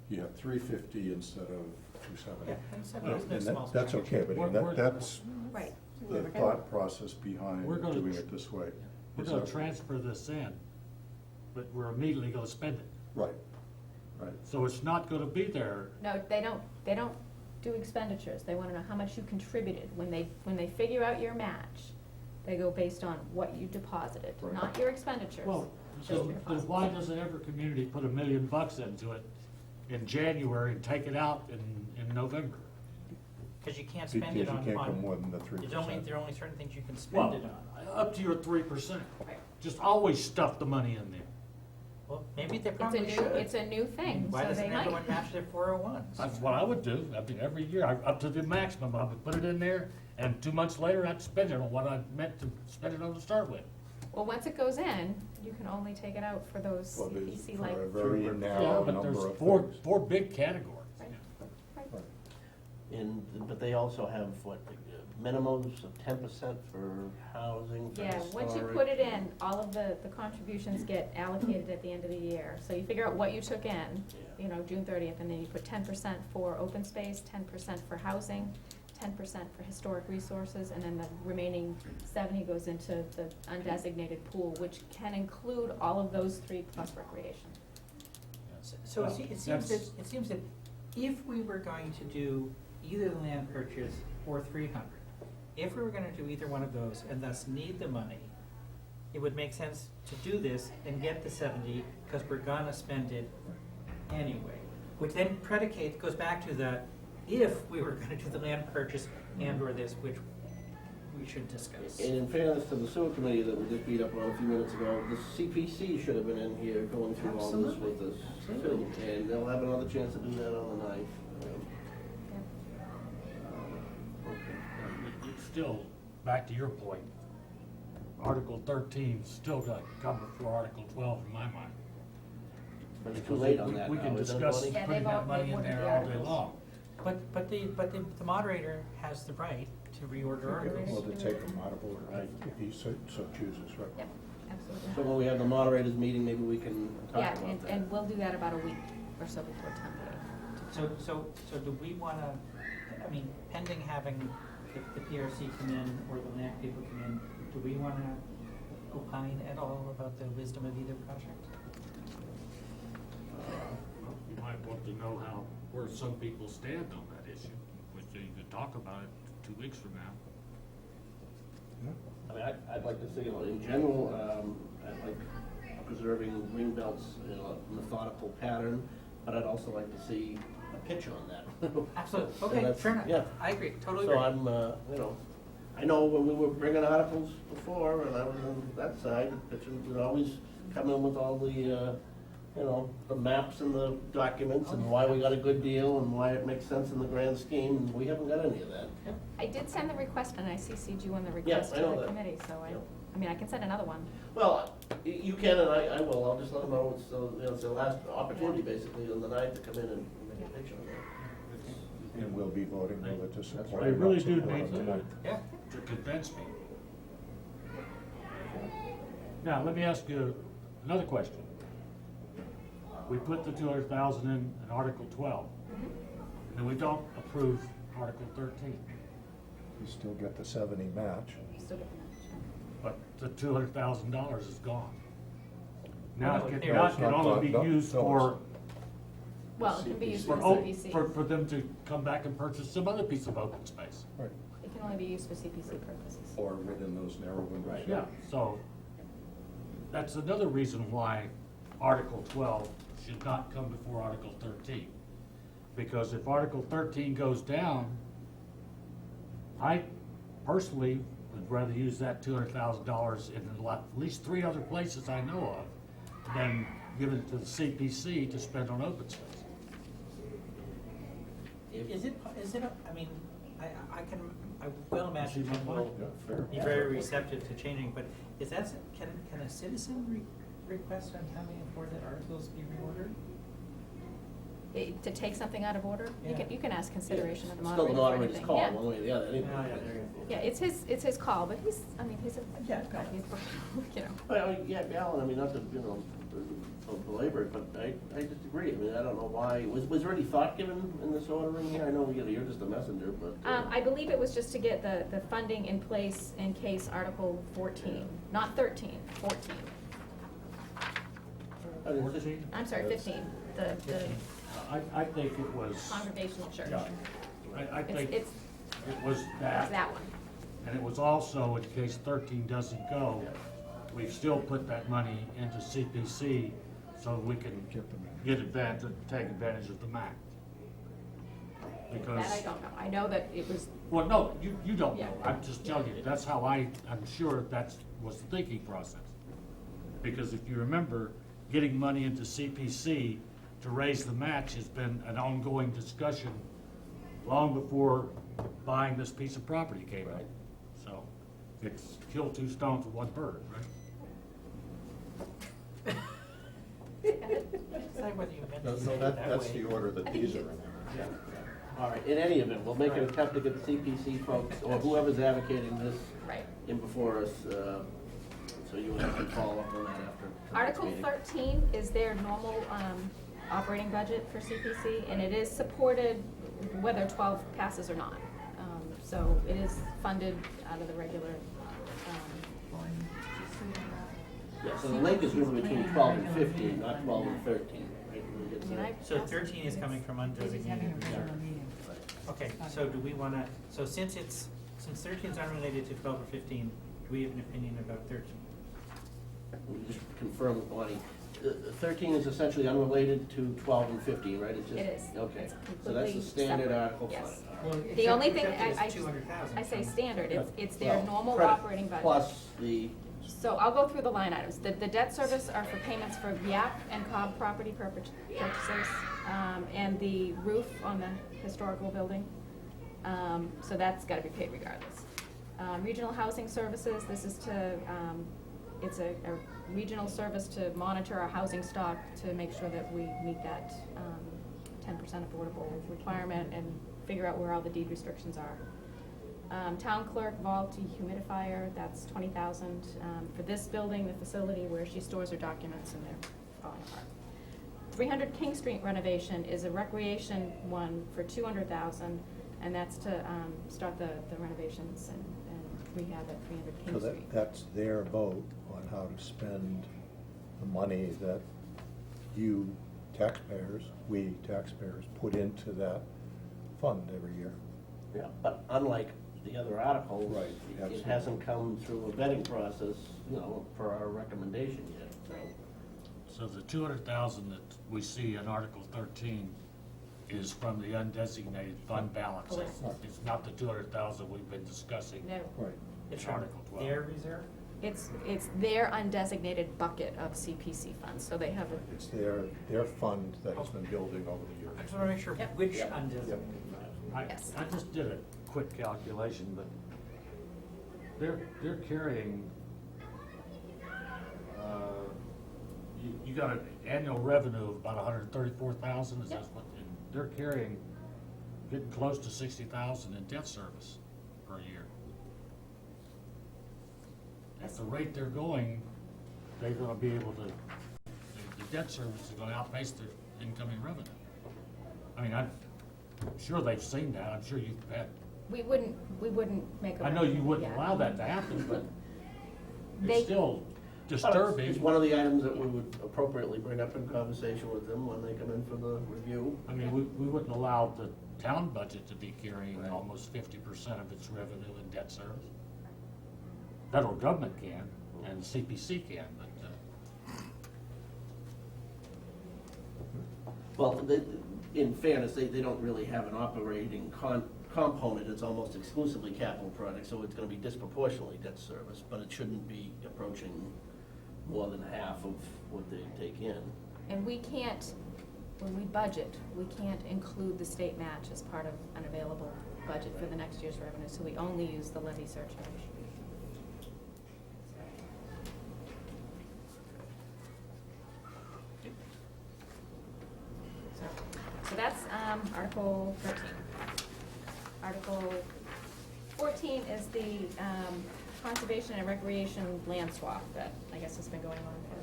You have 350 instead of 270. Yeah, and so No, there's no and small that's okay, but We're- that- we're- that's Right. the thought process behind We're gonna doing tr- it this way. We're Is gonna that- transfer this in, but we're immediately gonna spend it. Right, right. So it's not gonna be there. No, they don't do expenditures. They wanna know how much you contributed. When they figure out your match, they go based on what you deposited, Right. not your expenditures. Well, just so your then deposits. why doesn't every community put $1 million into it in January and take it out in November? Because you can't Because spend you it on. can't go more than the 3%. There are only certain things you can spend Well, it on. up to your 3%. Right. Just always stuff the money in there. Well, maybe they It's probably should. it's a new thing, Why so doesn't they might. everyone match their 401s? That's what I would do. I mean, every year, up to the maximum, I would put it in there, and 2 months later, I'd spend it on what I meant to spend it on to start with. Well, once it goes in, you can only take it out for those Well, there's CPC for like. a very Yeah, narrow but number there's of four things. big categories. Right. Right. Right. But they also have, minimums of 10% for how housing, for Yeah, once you historic. put it in, all of the contributions get allocated at the end of the year. So you figure out what you took in, Yeah. you know, June 30th, and then you put 10% for open space, 10% for housing, 10% for historic resources, and then the remaining 70 goes into the undesignated pool, which can include all of those three plus recreation. So Well, it seems that's- that if we were going to do either the land purchase or 300, if we were gonna do either one of those and thus need the money, it would make sense to do this and get the 70, because we're gonna spend it anyway. Which then goes back to the, if we were gonna do the land purchase and or this, which we should discuss. And in fairness to the sewer committee that we just beat up on a few minutes ago, the CPC should have been in here going through all this with us too. And they'll have another chance to do that on the 9th. It's still, back to your point, Article 13 still got to come before Article 12 in my mind. But it's too late on that We now, can isn't it, discuss Bonnie? Yeah, putting they've that money in ordered there the all day articles. long. But the moderator has the right to reorder articles. Well, to take them out of order, Right. if he so chooses, right? Yep, absolutely. So when we have the moderators meeting, maybe we can Yeah, talk about and, that. and we'll do that about a week or so before town meeting. So do we wanna, I mean, pending having the PRC come in or the LAC people come in, do we wanna opine at all about the wisdom of either project? You might want to know where some people stand on that issue, which you could talk about it 2 weeks from now. I mean, I'd like to see, you know, in general, I'd like preserving green belts in a methodical pattern, but I'd also like to see a pitch on that. Absolutely, So okay, that's- fair enough. Yeah. I agree, totally So agree. I'm, you know, I know when we were bringing articles before, and I was on that side, pitching, we'd always come in with all the, you know, the maps and the documents, and why we got a good deal, and why it makes sense in the grand scheme, and we haven't got any of that. I did send the request, and I CC'd you on the request I to know the that. committee, so Yeah. I mean, I can send another one. Well, you can, and I will, I'll just let them know, it's, you know, it's the last opportunity, basically, on the 9th to come in and make a pitch on that. And we'll be voting whether to support. They or really not do support need it to, tonight. Yeah, to convince me. Now, let me ask you another question. We put the 200,000 in Article 12, and we don't approve Article 13, You still get the 70 match. You still get the match. but the $200,000 is gone. Now, No, it it's can not only be gone. used No, for, Well, it can be used for for, CPC. for them to come back and purchase some other piece of open space. Right. It can only be used for CPC purposes. Or within those narrow windows. Yeah, so that's another reason why Article 12 should not come before Article 13. Because if Article 13 goes down, I personally would rather use that $200,000 in at least 3 other places I know of than give it to the CPC to spend on open space. is it, I mean, I will imagine See my people point? Yeah, fair. be very receptive to changing, but is that, can a citizen request on town meeting floor that articles be reordered? To take something out of order, Yeah. you can ask consideration of the Still moderator the for moderator's anything. call, Yeah. one way or the other, anyway. Oh, yeah, there you go. Yeah, it's his call, but he's a Yeah. guy, he's, you know. Well, yeah, Alan, I mean, not to, you know, belabor it, but I just agree. I mean, I don't know why, was there any thought given in this ordering here? I know, you know, you're just a messenger, but. I believe it was just to get the funding in place in case Article 14, not 13, 14. I mean, it's just- 14? I'm sorry, 15, the 15. I think it was, Congregational Church. yeah, I think It's it was that. that one. And it was also, in case 13 doesn't go, we've still put that money into CPC so we can take advantage of the MAC. Because, That I don't know. I know that it was, well, no, you don't know. Yeah. I'm just telling you, that's how I'm sure was the thinking process. Because if you remember, getting money into CPC to raise the match has been an ongoing discussion long before buying this piece of property came out. So it's kill 2 stones with 1 bird, right? Decide whether you meant No, to say it no, that that's way. the order that I think these you- are in. Yeah. All right, in any event, we'll make an attempt to get the CPC folks, or whoever's advocating this, right. in before us, so you would have to follow up on that after tonight's Article meeting. 13 is their normal operating budget for CPC, and it is supported whether 12 passes or not. So it is funded out of the regular, Yeah, so the link is really between 12 and 15, not 12 and 13, right? When we get I to mean, that. I- So 13 is coming from undesignated reserve. Okay, so do we wanna, so since 13 is unrelated to 12 or 15, do we have an opinion about 13? We just confirm with Bonnie. 13 is essentially unrelated to 12 and 15, right? It's just- It is. Okay, It's so that's the completely standard separate. article. Yes. fund. The only thing, Except I it's 200,000. I say standard, it's their Well, normal credit operating budget. Plus the, So I'll go through the line items. The debt service are for payments for Yap and Cobb property purchases, and the roof on the historical building. So that's gotta be paid regardless. Regional housing services, this is to, it's a regional service to monitor our housing stock to make sure that we meet that 10% affordable requirement and figure out where all the deed restrictions are. Town clerk vault humidifier, that's 20,000 for this building, the facility where she stores her documents and they're falling apart. 300 King Street renovation is a recreation one for 200,000, and that's to start the renovations and rehab at 300 So King Street. that's their vote on how to spend the money that you taxpayers, we taxpayers, put into that fund every year. yeah, but unlike the other articles, Right, it absolutely. hasn't come through a vetting process, for our recommendation yet, so. So the 200,000 that we see in Article 13 is from the undesignated fund balance. Correct. It's not the 200,000 we've been discussing. No, Right. It's in from Article 12. their reserve? it's their undesignated bucket of CPC funds, so they have a, It's their fund that has been building over the years. I just wanna make sure Yep. which Yep. undesignated. Yes. I just did a quick calculation, but they're carrying, you got an annual revenue of about 134,000, is that Yep. what, and they're carrying, getting close to 60,000 in debt service per year. At the rate they're going, they're gonna be able to, the debt service is gonna outpace their incoming revenue. I mean, I'm sure they've seen that, I'm sure you've had, we wouldn't make a. I know you wouldn't yeah. allow that to happen, but They- it's still It's disturbing. one of the items that we would appropriately bring up in conversation with them when they come in for the review. I mean, we wouldn't allow the town budget to be carrying almost 50% of its revenue in debt service. Federal government can, and CPC can, but, Well, in fairness, they don't really have an operating component, it's almost exclusively capital projects, so it's gonna be disproportionately debt service, but it shouldn't be approaching more than half of what they take in. And we can't, when we budget, we can't include the state match as part of an available budget for the next year's revenue, so we only use the levy surcharge. So that's Article 13. Article 14 is the conservation and recreation land swap that I guess has been going on for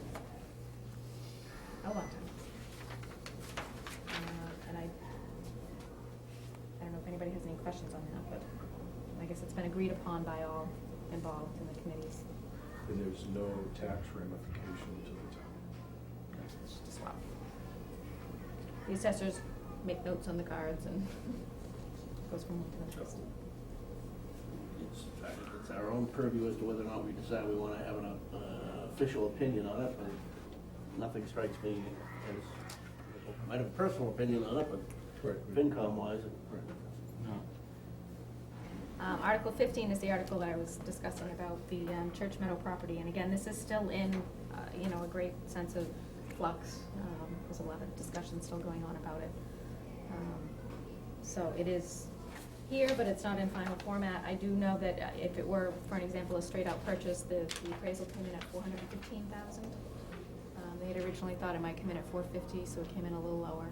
a long time. And I don't know if anybody has any questions on that, but I guess it's been agreed upon by all involved in the committees. And there's no tax ramification to the town. It's just a swap. The assessors make notes on the cards and goes from one to the next. It's our own purview as to whether or not we decide we wanna have an official opinion on it, but nothing strikes me as, I might have a personal opinion on it, but Right. FinCom wise, no. Article 15 is the article that I was discussing about the Church Meadow property, and again, this is still in, a great sense of flux. There's a lot of discussion still going on about it. So it is here, but it's not in final format. I do know that if it were, for an example, a straight-out purchase, the appraisal came in at $415,000. They had originally thought it might come in at $450,000, so it came in a little lower.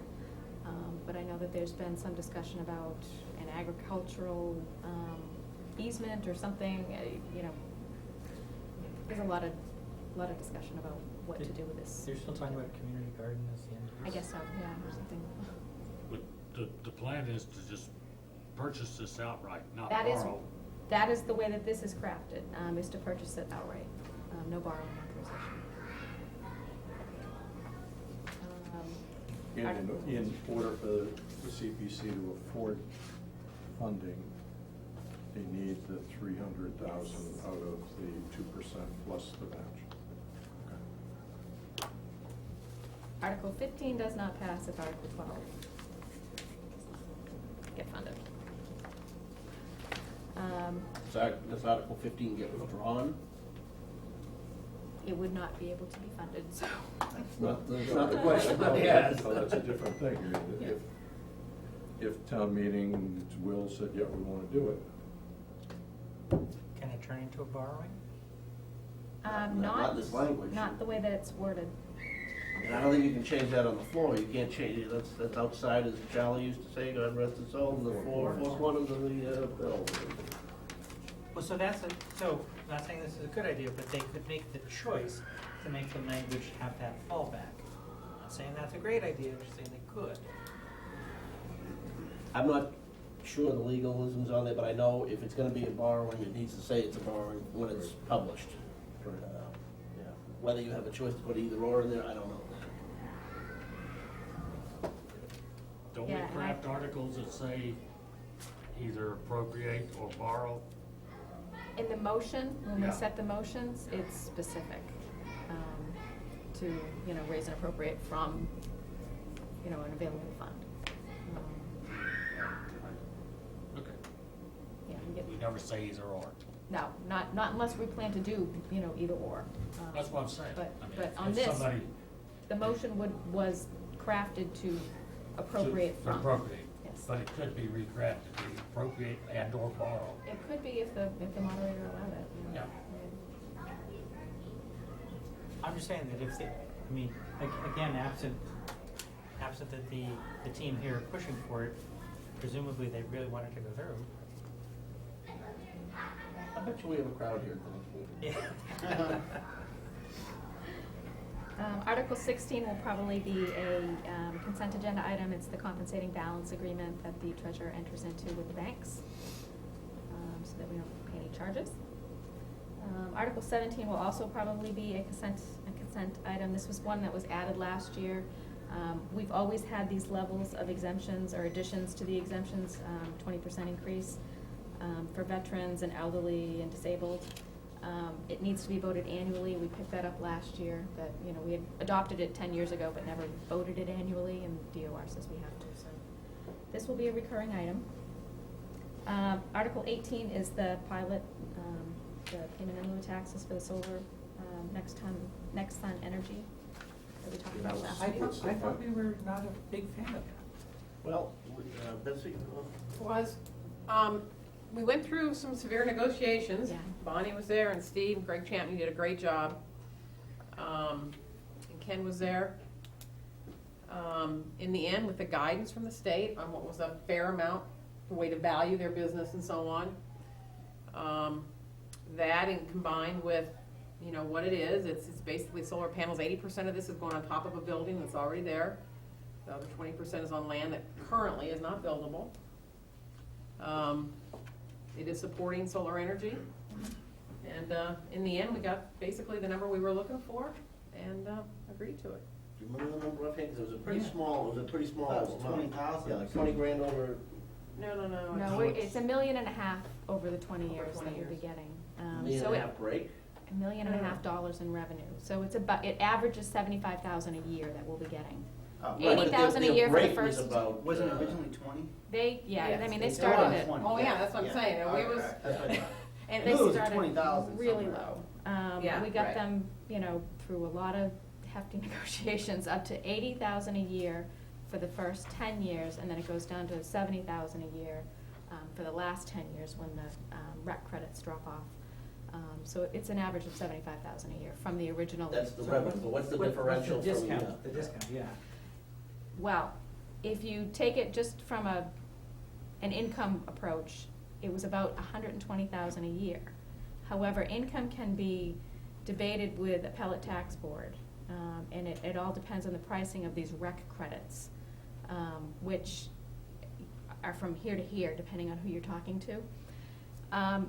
But I know that there's been some discussion about an agricultural easement or something, there's a lot of discussion about what to do with this. You're still talking about a community garden as the end I use? guess so, yeah, or something. But the plan is to just purchase this outright, not That is, borrow. that is the way that this is crafted, is to purchase it outright, no borrowing authorization. And in order for the CPC to afford funding, they need the 300,000 out of the 2% plus the match. Okay. Article 15 does not pass if Article 12 get funded. Does Article 15 get withdrawn? It would not be able to be funded, so. That's not the question, but yes. Oh, that's a different thing. I mean, if town meeting's will said, yeah, we want to do it, Can it turn into a borrowing? Not this language. Not the way that it's worded. And I don't think you can change that on the floor, you can't change it, that's outside, as Charlie used to say, God rest his soul, in the four corners of the bill. Well, so so, I'm not saying this is a good idea, but they could make the choice to make the language have that fallback. I'm not saying that's a great idea, I'm just saying they could. I'm not sure the legalisms on there, but I know if it's gonna be a borrowing, it needs to say it's a borrowing when it's published. Yeah. Whether you have a choice to put either or in there, I don't know. Don't we Yeah, and craft articles that say either appropriate or borrow? In the motion, when we Yeah. set the motions, it's specific, to, raise and appropriate from, an available fund. Okay. Yeah, We never say either or. no, not unless we plan to do, either or. That's what I'm saying. But, I mean, but if on this, somebody the motion was crafted to appropriate to from. appropriate, Yes. but it could be recrafted, to appropriate and or borrow. It could be if the moderator allowed it. Yeah. I'm just saying that if they, again, absent that the team here pushing for it, presumably they really want it to go through. I bet you we have a crowd here at the next meeting. Yeah. Article 16 will probably be a consent agenda item. It's the compensating balance agreement that the treasurer enters into with the banks, so that we don't pay any charges. Article 17 will also probably be a consent item. This was one that was added last year. We've always had these levels of exemptions or additions to the exemptions, 20% increase for veterans and elderly and disabled. It needs to be voted annually. We picked that up last year, that, we had adopted it 10 years ago, but never voted it annually, and DOR says we have to, so. This will be a recurring item. Article 18 is the pilot, the payment in lieu of taxes for the solar, Next Sun Energy that we talked about last week. I thought we were not a big fan of that. Well, Betsy, We went through some severe negotiations. Yeah. Bonnie was there, and Steve, Greg Champney did a great job. And Ken was there. In the end, with the guidance from the state on what was a fair amount, the way to value their business and so on. That and combined with, what it is, it's basically solar panels. 80% of this is going on top of a building that's already there. The other 20% is on land that currently is not buildable. It is supporting solar energy. And in the end, we got basically the number we were looking for and agreed to it. do you remember the number of acres? It was a pretty Yeah. small, it was a pretty small That was amount. 20,000. Yeah, like 20 grand over. No. No, it's $1.5 million over the 20 Over years 20 that we'll be years. getting. Million So and a it- half break? $1.5 million in revenue. So it's it averages 75,000 a year that we'll be getting. Oh, Right, but 80,000 a their year for the break was first. about, Wasn't it originally 20? They Yes, started it. Oh, yeah, that's what I'm saying. And we was, That's what I thought. And I they knew it was started 20,000 really somewhere. low. Yeah, We got right. them, through a lot of hefty negotiations, up to 80,000 a year for the first 10 years, and then it goes down to 70,000 a year for the last 10 years when the rec credits drop off. So it's an average of 75,000 a year from the original. that's the revenue, but what's the differential The from discount, the discount, yeah. Well, if you take it just from an income approach, it was about 120,000 a year. However, income can be debated with appellate tax board, and it all depends on the pricing of these rec credits, which are from here to here, depending on who you're talking to.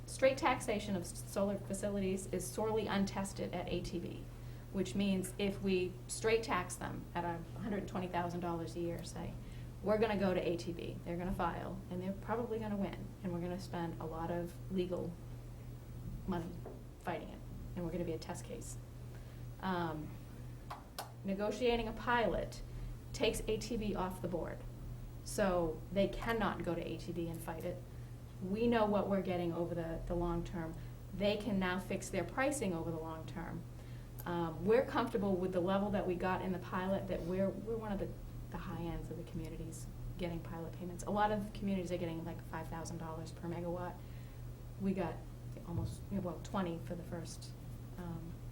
Straight taxation of solar facilities is sorely untested at ATB, which means if we straight tax them at $120,000 a year, say, we're gonna go to ATB, they're gonna file, and they're probably gonna win, and we're gonna spend a lot of legal money fighting it, and we're gonna be a test case. Negotiating a pilot takes ATB off the board, so they cannot go to ATB and fight it. We know what we're getting over the long term. They can now fix their pricing over the long term. We're comfortable with the level that we got in the pilot, that we're one of the high ends of the communities getting pilot payments. A lot of communities are getting like $5,000 per megawatt. We got almost, 20 for the first.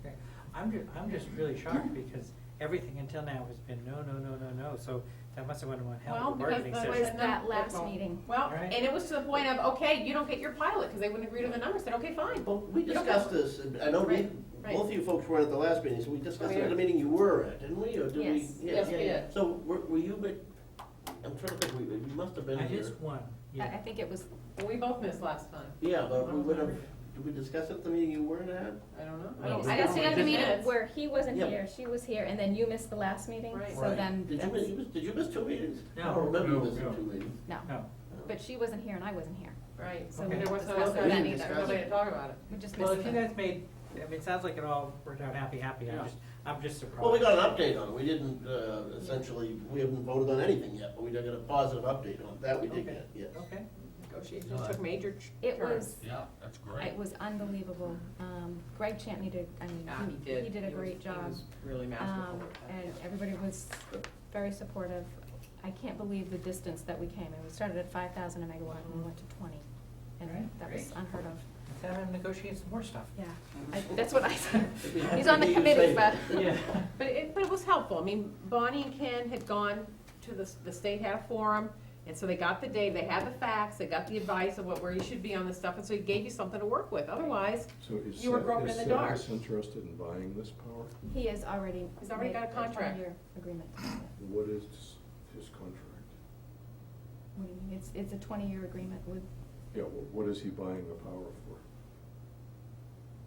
Okay. I'm just really shocked because everything until now has been no. So that must have went to one hell Well, of a because bargaining the- Was session. that last meeting? Well, Right. and it was to the point of, okay, you don't get your pilot, because they wouldn't agree to the numbers, said, okay, fine. Well, we You don't discussed get- this, and I know Right, right. both of you folks weren't at the last meeting, so we discussed Oh, it at yeah. the meeting you were at, didn't we, or did we? Yes. Yeah, Yes, we yeah, yeah. did. So were you, but, I'm trying to think, we must have been I here. just won, I yeah. think it was, Well, we both missed last time. Yeah, but I we don't would have, remember. did we discuss it at the meeting you weren't at? I don't know. we I discussed didn't it see at the meeting minutes. where he wasn't Yeah. here, she was here, and then you missed the last meeting, Right. so Right. then. Did that's- you miss 2 meetings? No. I don't remember you No, missing no. 2 meetings. No, No. but she wasn't here and I wasn't here. Right, so Okay. there was no, Discuss there it. was We didn't discuss nobody it. to talk about it. We just Well, missed if you it. guys made, I mean, it sounds like it all worked out happy, Yeah. I'm just surprised. Well, we got an update on it, we didn't, essentially, we haven't voted on anything yet, but we did get a positive update on it, that we did Okay. get, yes. Okay. Negotiations took major It turns. was, Yeah, that's great. it was unbelievable. Greg Champney did, Yeah, he did. he did a He was- great job. He was really masterful. And everybody was very supportive. I can't believe the distance that we came, and we started at 5,000 a megawatt and we went to 20. And Right, that was great. unheard of, Let's have him negotiate some more stuff. yeah. That's what I said. We'd be happy He's on the to hear you committee, say but. that. But it was helpful. I mean, Bonnie and Ken had gone to the state had a forum, and so they got the data, they had the facts, they got the advice of where you should be on this stuff, and so it gave you something to work with. Otherwise, So is You were groping in the dark. Is interested in buying this power? He has already. He's already made got a contract. 20-year agreement. What is his contract? What do you mean? It's a 20-year agreement with, Yeah, what is he buying the power for?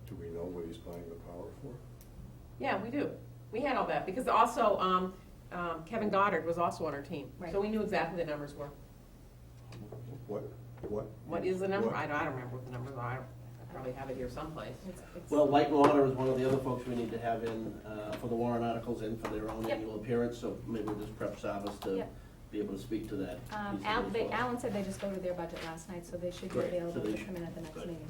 Do we know what he's buying the power for? yeah, we do. We had all that, because also, Kevin Goddard was also on our team. Right. So we knew exactly the numbers were. What is the number? What? I don't remember what the numbers are. I probably have it here someplace. it's. Well, Light and Water is one of the other folks we need to have in, for the warrant articles and for their own Yep. annual appearance, so maybe we'll just prep Savas to Yep. be able to speak to that. piece of it as well. Alan said they just voted their budget last night, so they should be Great, so available they to should- come in at the next good. meeting.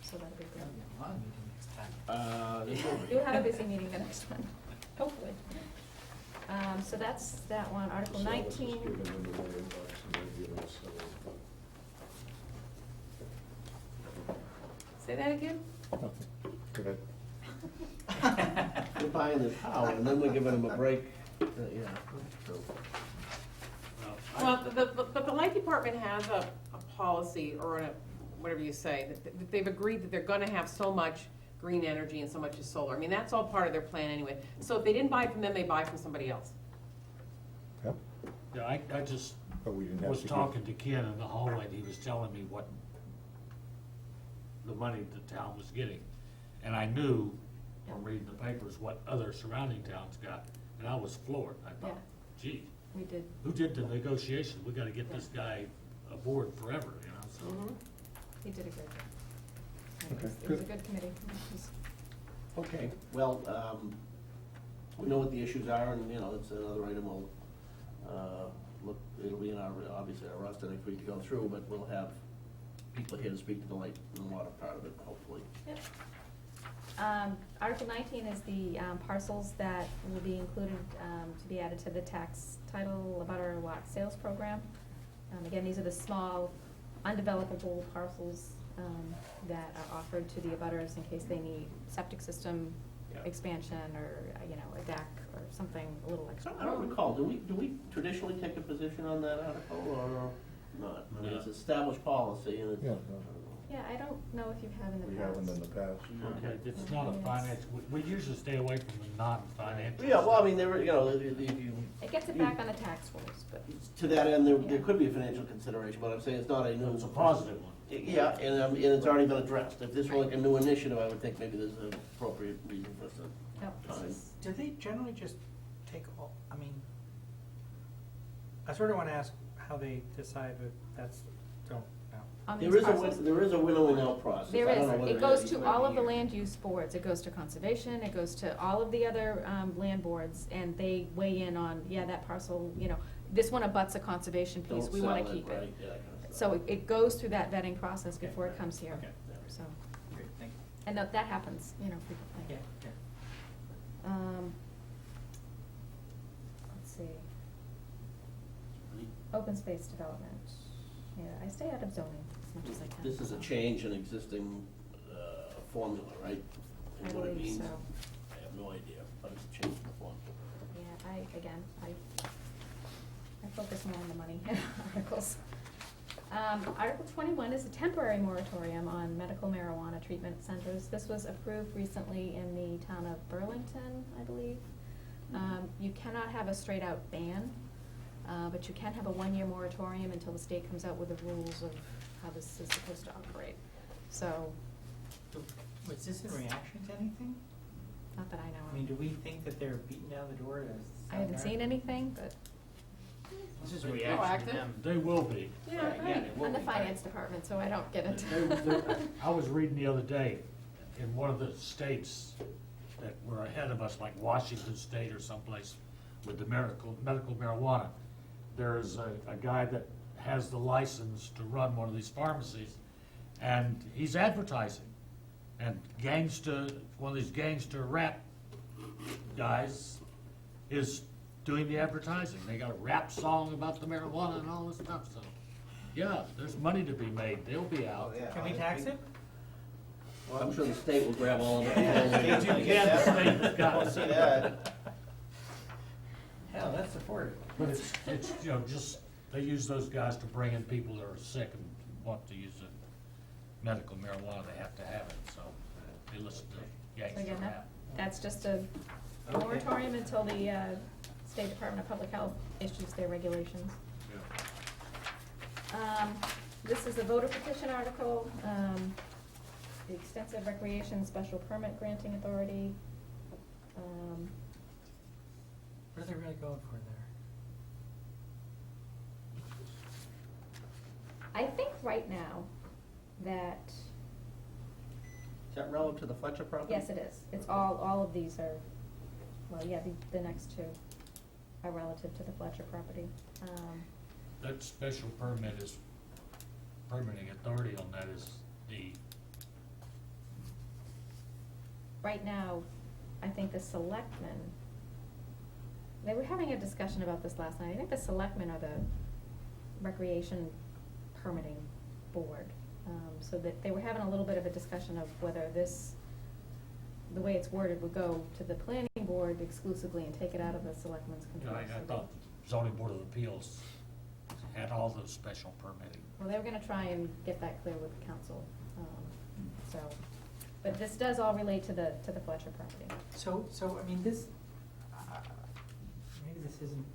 So that'll be That'll good. be a long meeting next time. This will be- You'll have a busy meeting the next one, hopefully. So that's that one, Article Sal's just 19. giving him $1 million and they're giving us Say that again? Go ahead. We're buying this power, and then we're giving them a break, yeah. Well, but the light department has a policy, or whatever you say, that they've agreed that they're gonna have so much green energy and so much is solar. I mean, that's all part of their plan anyway. So if they didn't buy it from them, they buy from somebody else. Yep. Yeah, I just But we didn't have was to give- talking to Ken in the hallway, and he was telling me what the money the town was getting. And I knew from reading the papers what other surrounding towns got, and I was floored. I thought, gee, We did, who did the negotiation? We gotta get this guy aboard forever, you know, so. Mhm. he did a great job. Okay, It was a good. good committee. It was- Okay, well, we know what the issues are, and, it's another item we'll, look, it'll be in our, obviously, our roster next week to go through, but we'll have people here to speak to the light and water part of it, hopefully. Yep. Article 19 is the parcels that will be included to be added to the tax title abutter lot sales program. Again, these are the small undevelopable parcels that are offered to the abutters in case they need septic system Yeah. expansion or, a deck or something a little extra. I don't recall, do we traditionally take a position on that article, or not? I mean, it's established policy, and it's, I Yeah, don't know. Yeah, I don't know if you have in the past. We haven't in the past. Okay, it's not a finance, we usually stay away from the non-financial. Yeah, well, I mean, there, you know, if you, It gets it back on the tax rolls, but, to that end, there could be a financial consideration, but I'm saying it's not a new. It's a positive one. Yeah, and it's already been addressed. If this were like a new initiative, I would think maybe there's an appropriate reason for us to. no, Fine. this is, Do they generally just take all, I mean, I sort of want to ask how they decide, but that's, don't know. on these There is parcels. there is a winnowing out process. There I don't know is, whether it goes is to every all of the year. land use boards, it goes to conservation, it goes to all of the other, land boards, and they weigh in on, yeah, that parcel, you know, this one abuts a conservation piece, Don't we wanna sell keep it. right, yeah, that kind of So stuff. it goes through that vetting process Okay. before it comes here, Okay. so, Great, thank you. and that happens, you know, frequently. Yeah, yeah. Let's see, open space development, yeah, I stay out of zoning as much as I can. This is a so. change in existing formula, right? I And what it believe means, so. I have no idea, but it's a change in the formula. Yeah, I focus more on the money articles. Article 21 is a temporary moratorium on medical marijuana treatment centers. This was approved recently in the town of Burlington, I believe. You cannot have a straight-out ban, but you can have a one-year moratorium until the state comes out with the rules of how this is supposed to operate. So, Was this in reaction to anything? not that I know I mean, of. do we think that they're beating down the door to? I haven't seen anything, but This is a a reaction reaction to to them. They will be. Yeah, Right, yeah, right. it will I'm the be. finance department, so I don't get it. I was reading the other day, in one of the states that were ahead of us, like Washington State or someplace, with the medical marijuana, there's a guy that has the license to run one of these pharmacies, and he's advertising. And one of these gangster rap guys is doing the advertising. They got a rap song about the marijuana and all this stuff, so, yeah, there's money to be made, they'll be out. Can we tax it? I'm sure the state will grab all of it. You can, the state's got We'll it. see that. Hell, that's supported. But it's, you know, just, they use those guys to bring in people that are sick and want to use the medical marijuana, they have to have it, so they listen to So gangster again, rap. that's just a moratorium until the State Department of Public Health issues their regulations. This is a voter petition article, the extensive recreation special permit granting authority. What are they really going for there? I think right now that, Is that relative to the Fletcher property? yes, it is. It's all of these are, well, yeah, the next two are relative to the Fletcher property. That special permit is, permitting authority on that is the, Right now, I think the selectmen, they were having a discussion about this last night. I think the selectmen are the recreation permitting board. So that they were having a little bit of a discussion of whether this, the way it's worded, would go to the planning board exclusively and take it out of the selectmen's control. I So they- thought zoning board of appeals had all the special permitting. Well, they were gonna try and get that clear with the council, so, but this does all relate to the Fletcher property. So, I mean, this, maybe this isn't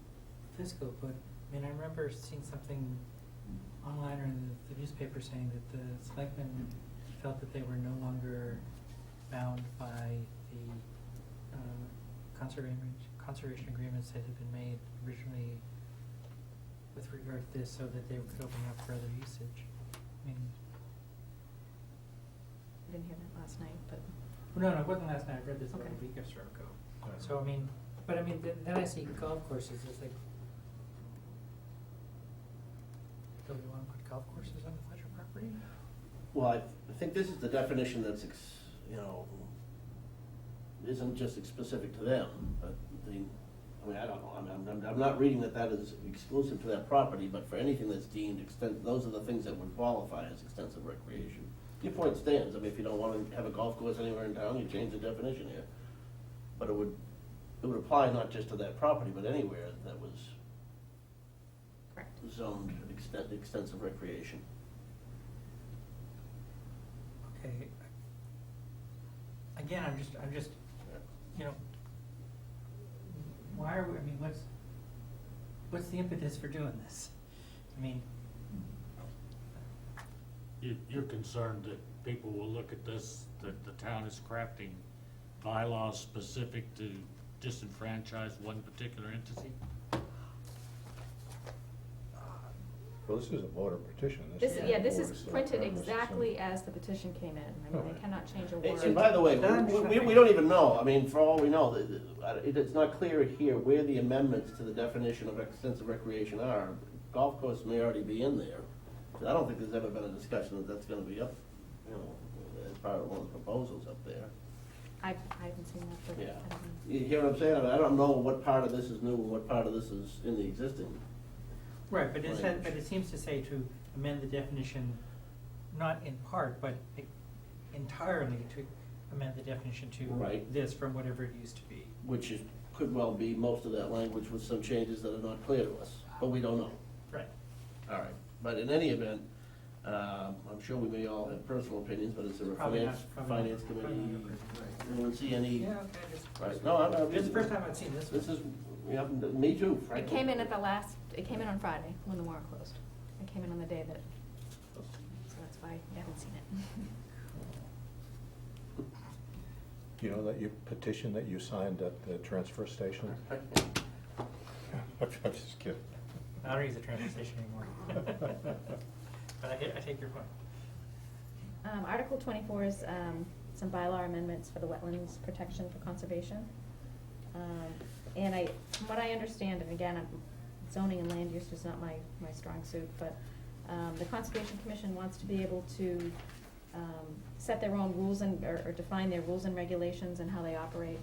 fiscal, but, I mean, I remember seeing something online or in the newspaper saying that the selectmen felt that they were no longer bound by the conservation agreements that had been made originally with regard to this, so that they could open up for other usage. I mean, I didn't hear that last night, but, well, no, it wasn't last night, I read this about Okay. a week or so ago. So, I mean, but I mean, then I see golf courses, it's like, do we wanna put golf courses on the Fletcher property? Well, I think this is the definition that's, you know, isn't just specific to them, but I mean, I don't know, I'm not reading that is exclusive to that property, but for anything that's deemed those are the things that would qualify as extensive recreation. Your point stands, I mean, if you don't wanna have a golf course anywhere in town, you change the definition here. But it would apply not just to that property, but anywhere that was correct. zoned extensive recreation. again, I'm just, you know, why are we, I mean, what's the impetus for doing this? I mean, You're concerned that people will look at this, that the town is crafting bylaws specific to disenfranchise one particular entity? Well, this is a voter petition. This, is yeah, this Board is of printed Selectmen. This is exactly some- as the petition came in. I mean, they Okay. cannot change a And word. by the way, Done. we don't even know, I mean, for all we know, it's not clear here where the amendments to the definition of extensive recreation are. Golf course may already be in there. I don't think there's ever been a discussion that that's gonna be up, you know, as part of one of the proposals up there. I haven't seen that, but Yeah. I don't know. You hear what I'm saying? I mean, I don't know what part of this is new and what part of this is in the existing. right, but it says, Language. but it seems to say to amend the definition, not in part, but entirely to amend the definition to Right. this from whatever it used to be. Which is, could well be most of that language with some changes that are not clear to us, but we don't know. Right. All right, but in any event, I'm sure we may all have personal opinions, but is there a Probably finance, not- probably not- finance probably committee? not a person, right. Anyone see any? Yeah, okay, just. Right, no, I'm. This is the first time I've seen this one. This is, yeah, me too, It frankly. came in at the last, it came in on Friday, when the warrant closed. It came in on the day that, so that's why you haven't seen it. You know that you petition that you signed at the transfer station? I'm just kidding. I don't use the transfer station anymore. But I take your point. Article 24 is some bylaw amendments for the wetlands protection for conservation. And from what I understand, and again, zoning and land use is not my strong suit, but the Conservation Commission wants to be able to set their own rules or define their rules and regulations and how they operate.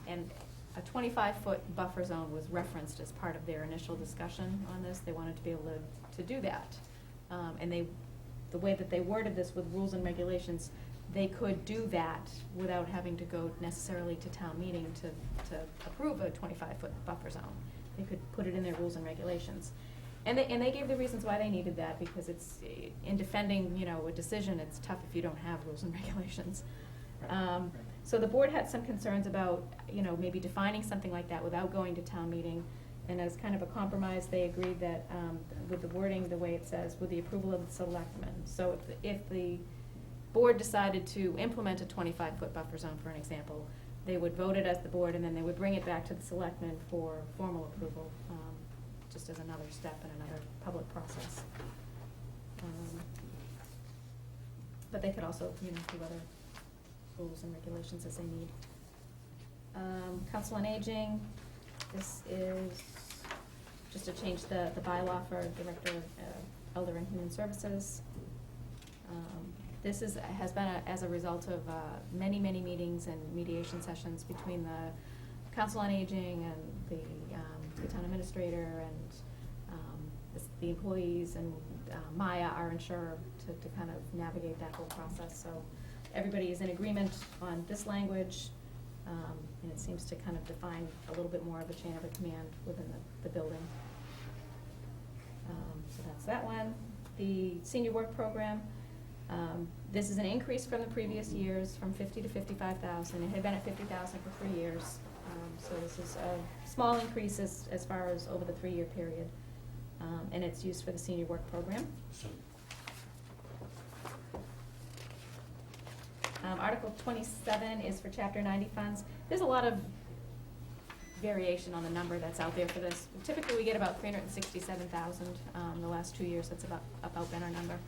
And a 25-foot buffer zone was referenced as part of their initial discussion on this. They wanted to be able to do that. And the way that they worded this with rules and regulations, they could do that without having to go necessarily to town meeting to approve a 25-foot buffer zone. They could put it in their rules and regulations. And they gave the reasons why they needed that, because it's, in defending, you know, a decision, it's tough if you don't have rules and regulations. Right. So the board had some concerns about, you know, maybe defining something like that without going to town meeting. And as kind of a compromise, they agreed that, with the wording, the way it says, with the approval of the selectmen. So if the board decided to implement a 25-foot buffer zone, for an example, they would vote it as the board, and then they would bring it back to the selectmen for formal approval, just as another step in another public process. But they could also, you know, do other rules and regulations as they need. Council on Aging, this is just to change the bylaw for Director of Elder and Human Services. This has been as a result of many meetings and mediation sessions between the Council on Aging and the town administrator and the employees and Maya, our insurer, to kind of navigate that whole process. So everybody is in agreement on this language, and it seems to kind of define a little bit more of a chain of command within the building. So that's that one. The senior work program, this is an increase from the previous years, from 50 to 55,000. It had been at 50,000 for 3 years. So this is a small increase as far as over the 3-year period. And it's used for the senior work program. So, Article 27 is for Chapter 90 funds. There's a lot of variation on the number that's out there for this. Typically, we get about 367,000. The last 2 years, that's about been our number.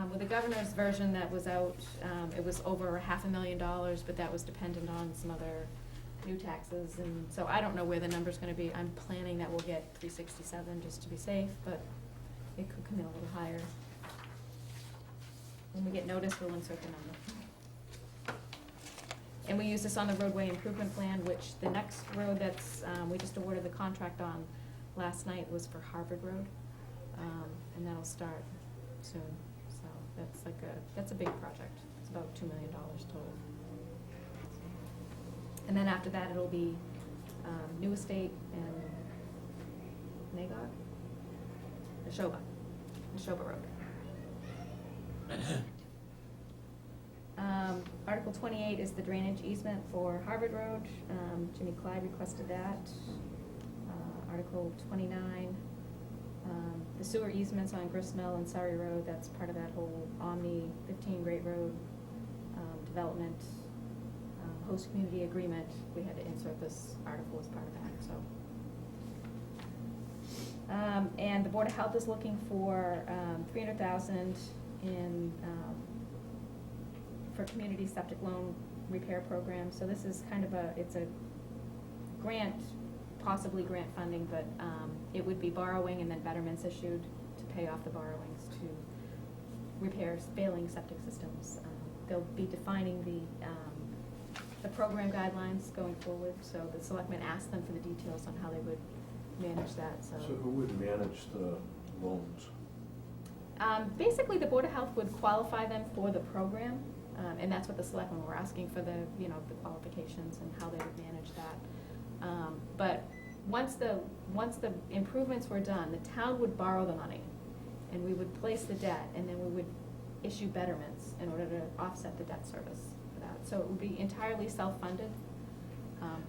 With the governor's version that was out, it was over $500,000, but that was dependent on some other new taxes, and so I don't know where the number's gonna be. I'm planning that we'll get 367 just to be safe, but it could come in a little higher. When we get notice, we'll insert the number. And we use this on the roadway improvement plan, which the next road that's, we just awarded the contract on last night was for Harvard Road. And that'll start soon, so that's a big project. It's about $2 million total. And then after that, it'll be New Estate and Nagog? Neshoba Road. Article 28 is the drainage easement for Harvard Road. Jimmy Clyde requested that. Article 29, the sewer easements on Grist Mill and Surrey Road, that's part of that whole Omni 15 Great Road development host community agreement. We had to insert this article as part of that, so. And the Board of Health is looking for $300,000 in for community septic loan repair program. So this is kind of it's a grant, possibly grant funding, but it would be borrowing and then betterments issued to pay off the borrowings to repair failing septic systems. They'll be defining the program guidelines going forward, so the selectmen asked them for the details on how they would manage that, so. So who would manage the loans? Basically, the Board of Health would qualify them for the program, and that's what the selectmen were asking for the qualifications and how they would manage that. But once the improvements were done, the town would borrow the money, and we would place the debt, and then we would issue betterments in order to offset the debt service for that. So it would be entirely self-funded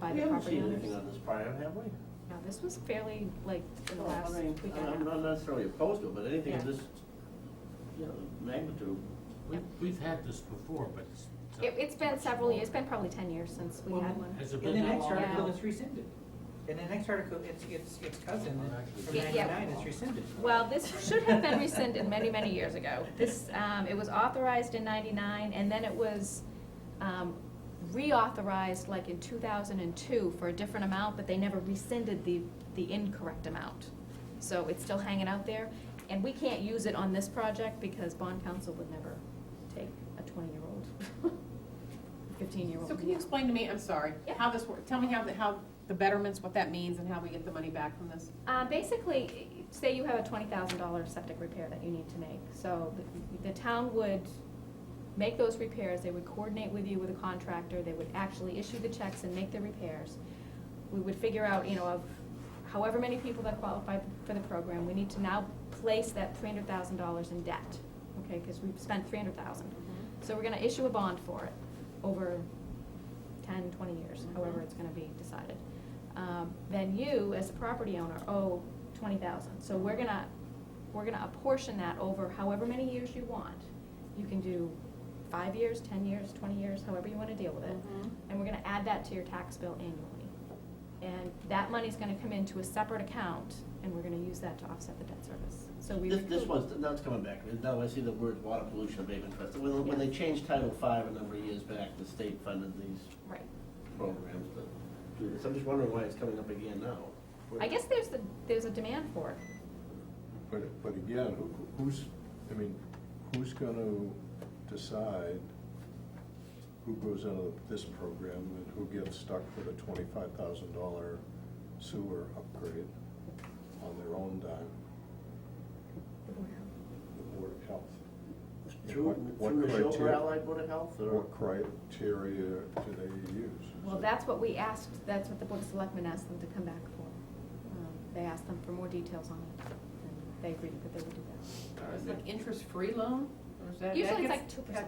by We the haven't property seen owners. anything on this prior, have we? No, this was fairly, like, in the Well, last I mean, week and a half. I'm not necessarily opposed to it, but anything of Yeah. this, magnitude. We've had this before, but it's. It's been several years, it's been probably 10 years since we had one. Has it In been the that next long? article, Yeah. it's rescinded. In the next article, its cousin from Yeah, yeah. 99 is rescinded. Well, this should have been rescinded many, many years ago. This, it was authorized in 99, and then it was reauthorized like in 2002 for a different amount, but they never rescinded the incorrect amount. So it's still hanging out there, and we can't use it on this project because bond counsel would never take a 20-year-old, 15-year-old. So can you explain to me, I'm sorry, Yeah. how this works? Tell me how the betterments, what that means, and how we get the money back from this? Basically, say you have a $20,000 septic repair that you need to make. So the town would make those repairs, they would coordinate with you with a contractor, they would actually issue the checks and make the repairs. We would figure out, of however many people that qualify for the program, we need to now place that $300,000 in debt, okay, because we've spent $300,000. So we're gonna issue a bond for it over 10, 20 years, however it's gonna be decided. Then you, as a property owner, owe $20,000. So we're gonna apportion that over however many years you want. You can do 5 years, 10 years, 20 years, however you wanna deal with it. And we're gonna add that to your tax bill annually. And that money's gonna come into a separate account, and we're gonna use that to offset the debt service. So we. This was, now it's coming back, now I see the word water pollution abatement trust. When they changed Title V a number of years back, the state funded these Right. programs to do this. I'm just wondering why it's coming up again now. I guess there's a demand for it. But again, who's gonna decide who goes into this program and who gets stuck with a $25,000 sewer upgrade on their own dime? The Board of Health. Through What the Shoulder criteria- Allied Board of Health, or? What criteria do they use? Well, that's what we asked, that's what the Board of Selectmen asked them to come back for. They asked them for more details on it, and they agreed that they would do that. It's like interest-free loan, or is that? Usually it's that like gets 2%.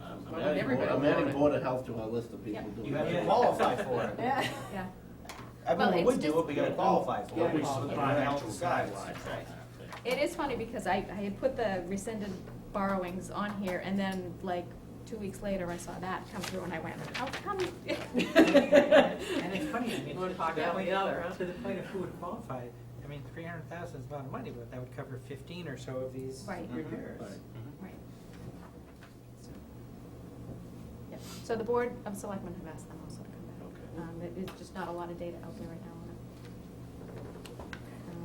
I'm Well, adding everybody I'm will adding want it. Board of Health to our list of people Yeah. doing You have it. to qualify for it. Yeah. Yeah. Everyone Well, would it's do just- it, but you gotta qualify for Yeah, it. we And should everyone find else actual decides. guidelines. Right. It is funny because I had put the rescinded borrowings on here, and then like 2 weeks later, I saw that come through, and I went, how come? And it's funny, I mean, One to pocket the out point- the other, huh? to the point of who would qualify, I mean, 300,000 is a lot of money, but that would cover 15 or so of these Right. repairs. Right. Mhm. Right. So, yeah. So the Board of Selectmen have asked them also to come back. Okay. There's just not a lot of data out there right now on it.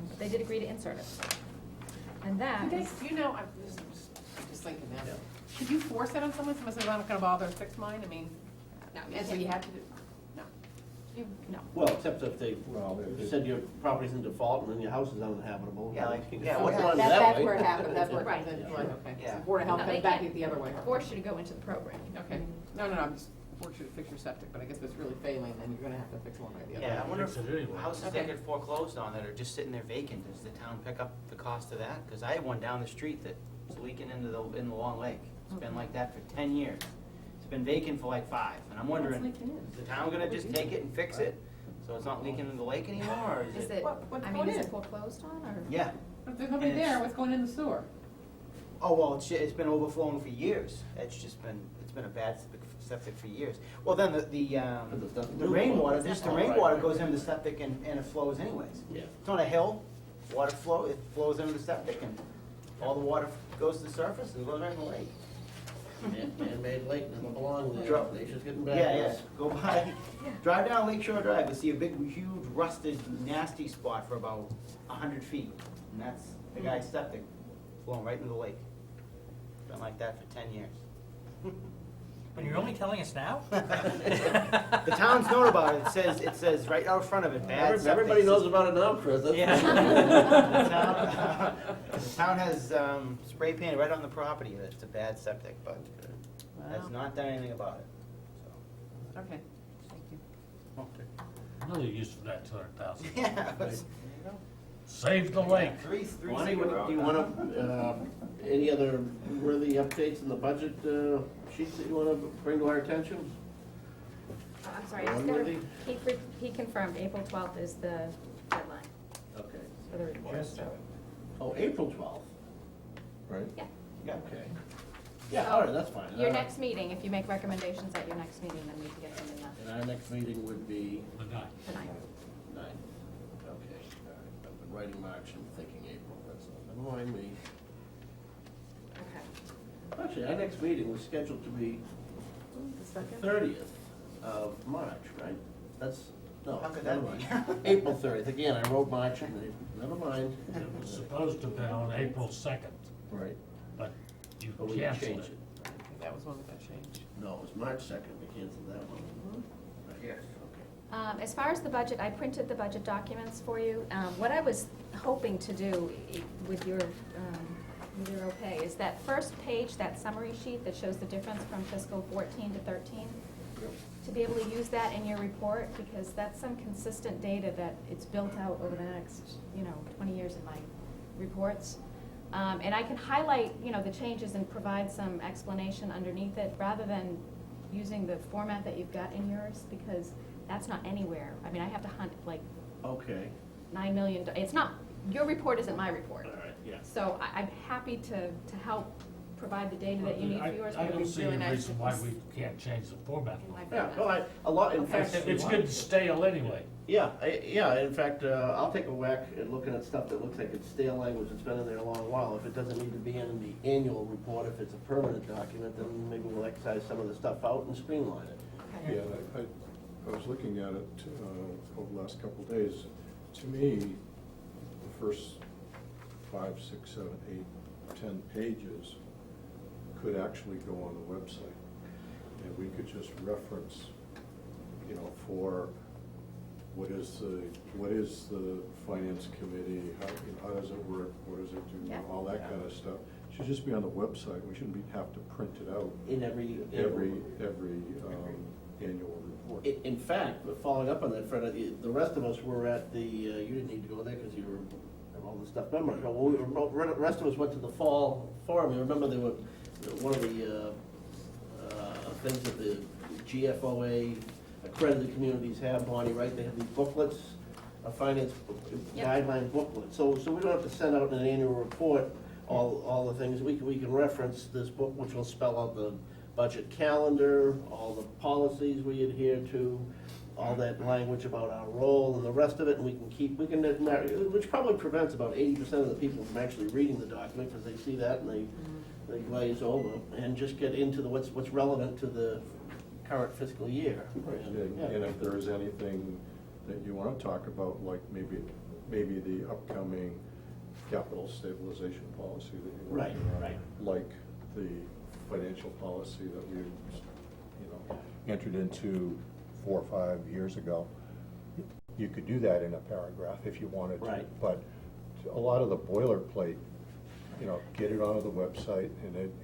But they did agree to insert it. And that Do they, is, do you know, I'm just thinking that, Yeah. could you force that on someone, someone says, I'm not gonna bother to fix mine, I mean, No, you and so you can't. had to do, no. no. Well, except if they, Well, if you it- said your property's in default and then your house is uninhabitable. Yeah, like, you can yeah, force what it on hap- that That's way. where it happens, that's where it Right. comes in, Yeah. right, okay. Yeah. So Board of Health No, comes they back can't the other way. Force you to go into the program. Okay, no, I'm just force you to fix your septic, but I guess if it's really failing, then you're gonna have to fix one way or the other. Yeah, I wonder Fix it anyway. if houses Okay. that get foreclosed on that are just sitting there vacant, does the town pick up the cost of that? Cause I have one down the street that's leaking in the Long Lake. It's been like that for 10 years. It's been vacant for like 5, and I'm wondering, What's leaking in? is the town gonna just take it and fix it? So it's not leaking in the lake anymore, or Is it, What's I mean, going is it in? foreclosed on, or? Yeah. If there's nobody And it's- there, what's going in the sewer? Oh, well, it's been overflowing for years. It's been a bad septic for years. Well, then the There's nothing the new rainwater, about it. just the Oh, rainwater right. goes into the septic and it flows anyways. Yeah. It's on a hill, water flow, it flows into the septic and all the water goes to the surface and goes right in the lake. Man-made lake, doesn't belong there. Drop- Nature's getting back Yeah, at yeah, us. go by, drive down Lake Shore Drive, you'll see a big, huge, rusted, nasty spot for about 100 feet. And that's the guy's septic flowing right into the lake. It's been like that for 10 years. And you're only telling us now? The town's known about it, it says right out front of it, bad septic. Everybody knows about it now, Chris. That's- The town has spray painted right on the property that it's a bad septic, but has Wow. not done anything about it. Okay, thank you. So. Another use for that 200,000. Yeah, it was- Save the lake. Three Lonnie, do you want to, any other worthy updates in the budget sheets that you want to bring to our attention? Oh, I'm sorry, One it's gonna- worthy? he confirmed April 12th is the deadline Okay. for the report, so. Oh, April 12th? Right? Yeah. Yeah. Okay. Yeah, all right, that's fine. Your next meeting, if you make recommendations at your next meeting, then we can get them in the And our next meeting would be The ninth. tonight. 9th. Okay, all right. I've been writing March and thinking April, that's all. Never mind me. Okay. Actually, our next meeting was scheduled to be The second? 30th of March, right? That's, no, How could never that mind. be? April 30th. Again, I wrote March and never mind. It was supposed to have been on April 2nd, Right. but you But we canceled changed it. it. That was one that got changed. No, it was March 2nd, we canceled that one. Right. Yes. Okay. As far as the budget, I printed the budget documents for you. What I was hoping to do with your okay is that first page, that summary sheet that shows the difference from fiscal 14 to 13, Yep. to be able to use that in your report, because that's some consistent data that it's built out over the next, 20 years in my reports. And I can highlight, the changes and provide some explanation underneath it, rather than using the format that you've got in yours, because that's not anywhere. I mean, I have to hunt like Okay, $9 million, it's not, your report isn't my report. all right, yeah. So I'm happy to help provide the data that you need for yours. I but don't it'd be see really any nice reason if why this- we can't change the format a my little. Yeah, format. well, a lot, in fact. It's good to stale anyway. Yeah, in fact, I'll take a whack at looking at stuff that looks like it's stale language that's been in there a long while. If it doesn't need to be in the annual report, if it's a permanent document, then maybe we'll excise some of the stuff out and streamline it. Okay. Yeah, I was looking at it over the last couple of days. To me, the first 5, 6, 7, 8, 10 pages could actually go on the website. And we could just reference, for what is the finance committee, how does it work, what does it do, Yeah. all that kind of stuff. Should just be on the website. We shouldn't have to print it out In every. every annual report. In fact, but following up on that, Fred, the rest of us were at the, you didn't need to go there because you have all the stuff memorized. But the rest of us went to the fall forum. You remember there were, one of the things that the GFOA accredited communities have, Bonnie, right? They have these booklets, a finance Yep. guideline booklet. So we don't have to send out an annual report, all the things. We can reference this book, which will spell out the budget calendar, all the policies we adhere to, all that language about our role and the rest of it, and which probably prevents about 80% of the people from actually reading the document, because they see that and they glaze over, and just get into what's relevant to the current fiscal year. And if there is anything that you want to talk about, like maybe the upcoming capital stabilization policy that you're working on. Right. Like the financial policy that we, entered into 4 or 5 years ago. You could do that in a paragraph if you wanted to. Right. But a lot of the boilerplate, get it onto the website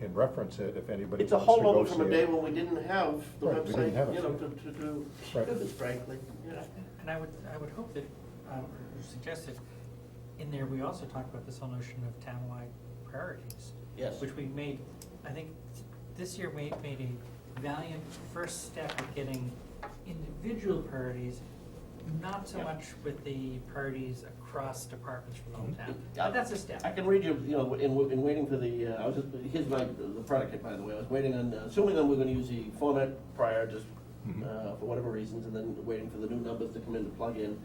and reference it if anybody It's a wants to go holdover see from a it. day when we didn't have the Right, we website, didn't have it. to do Right. this, frankly. Yeah. And I would hope that, or suggest that in there, we also talk about this whole notion of townwide priorities. Yes. Which we made, I think, this year we made a valiant first step at getting individual priorities, not so Yeah. much with the priorities across departments for the whole town. Yeah. But that's a step. I can read you, you know, in waiting for the, I was just, here's the predicate, by the way, I was waiting on, assuming that we're gonna use the format prior, just, for whatever reasons, and then waiting for the new numbers to come in to plug in.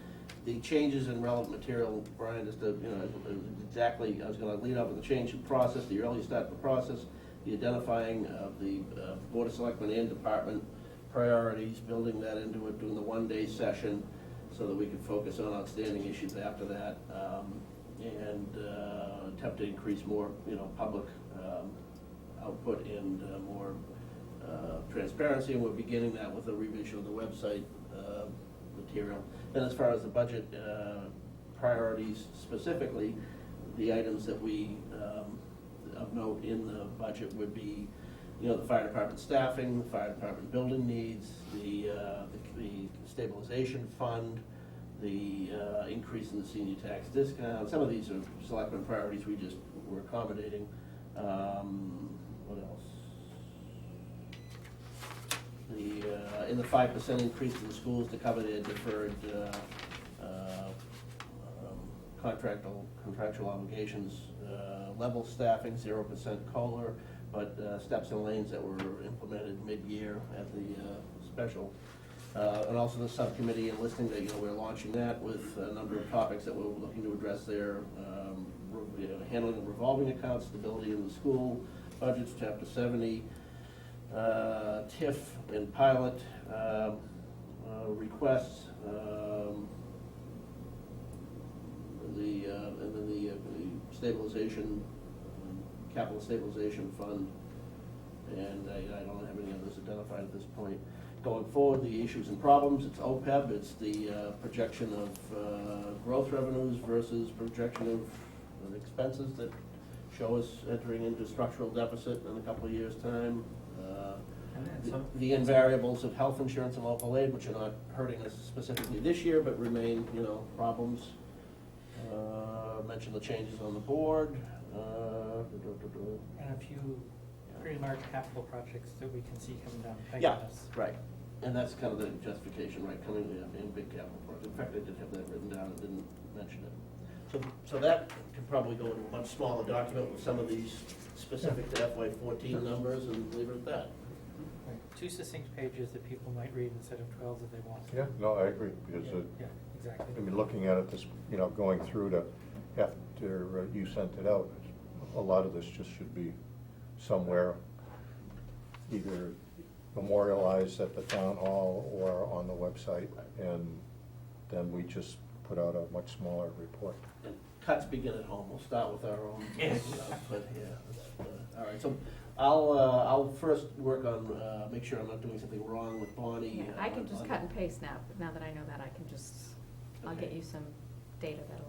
The changes in relevant material, Brian, just to, you know, exactly, I was gonna lead off with the change in process, the early start of the process, the identifying of the Board of Selectmen and department priorities, building that into it, doing the one-day session, so that we can focus on outstanding issues after that, and attempt to increase more, you know, public output and more transparency, and we're beginning that with a revision of the website material. And as far as the budget priorities specifically, the items that we, of note in the budget would be, you know, the fire department staffing, the fire department building needs, the stabilization fund, the increase in the senior tax discount. Some of these are selectmen priorities we just were accommodating. What else? In the 5% increase in the schools to cover their deferred contractual obligations, level staffing, 0% COLA, but steps and lanes that were implemented mid-year at the special. And also the subcommittee enlisting that, you know, we're launching that with a number of topics that we're looking to address there. Handling of revolving accounts, stability in the school budgets, chapter 70, TIF and pilot requests, and then the stabilization, capital stabilization fund, and I don't have any others identified at this point. Going forward, the issues and problems, it's OPEB, it's the projection of growth revenues versus projection of expenses that show us entering into structural deficit in a couple of years' time. And then some- The invariables of health insurance and local aid, which are not hurting us specifically this year, but remain, you know, problems. Mention the changes on the board. And a few pretty large capital projects that we can see coming down. Thank Yeah, goodness. right. And that's kind of the justification, right, coming in big capital projects. In fact, I did have that written down and didn't mention it. So that could probably go into a much smaller document with some of these specific to FY14 numbers and leave it at that. Right. 2 succinct pages that people might read instead of 12 if they want. Yeah, no, I agree, because Yeah, exactly. I mean, looking at it, this, you know, going through to, after you sent it out, a lot of this just should be somewhere, either memorialized at the town hall or on the website, and then we just put out a much smaller report. And cuts begin at home. We'll start with our own Yes. stuff, but yeah, all right. So I'll first work on, make sure I'm not doing something wrong with Bonnie. Yeah, I can just on- cut and paste now that I know that, I can just, I'll get Okay. you some data that'll,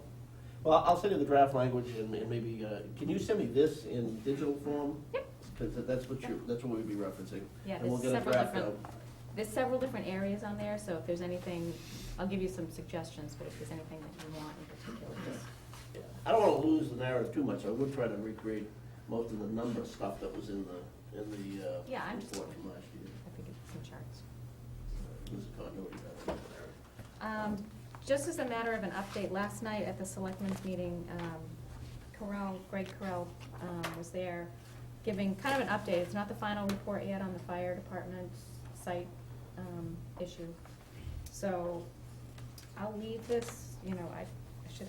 Well, I'll send you the draft language and maybe, can you send me this in digital form? Yep. Because that's what that's what we'd be referencing. yeah, And we'll there's get a several draft different, out. there's several different areas on there, so if there's anything, I'll give you some suggestions, but if there's anything that you want in particular, just, Yeah. I don't want to lose the narrative too much. I would try to recreate most of the number stuff that was in the Yeah, I'm just- report from last year. I think it's some charts. Lose the continuity rather than narrative. Just as a matter of an update, last night at the selectmen's meeting, Greg Carell, was there giving kind of an update. It's not the final report yet on the fire department site, issue. So I'll leave this, you know, I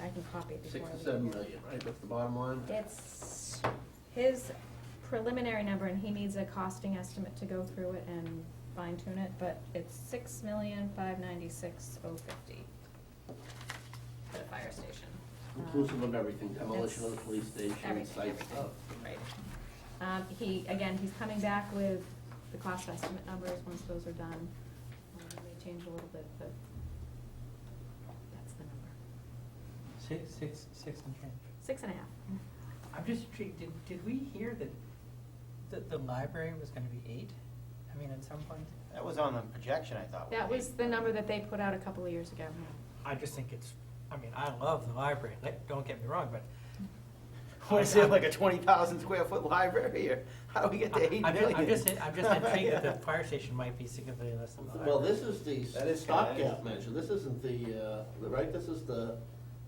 can copy it before I 6 leave. to 7 million, right? That's the bottom line? It's his preliminary number, and he needs a costing estimate to go through it and fine tune it, but it's $6,596,050 for the fire station. Inclusive of everything, demolition of the police station, Everything, site everything, stuff. right. He's coming back with the cost estimate numbers once those are done. They may change a little bit, but that's the number. Six and change. 6.5. I'm just intrigued, did we hear that the library was gonna be 8? I mean, at some point? That was on the projection, I thought. That was the number that they put out a couple of years ago. I just think I love the library, don't get me wrong, but What is it, like a 20,000 square foot library, or how do we get to 8 million? I'm just intrigued that the fire station might be significantly less than the Well, library. this is the That is stopgap measure, this isn't right, this is the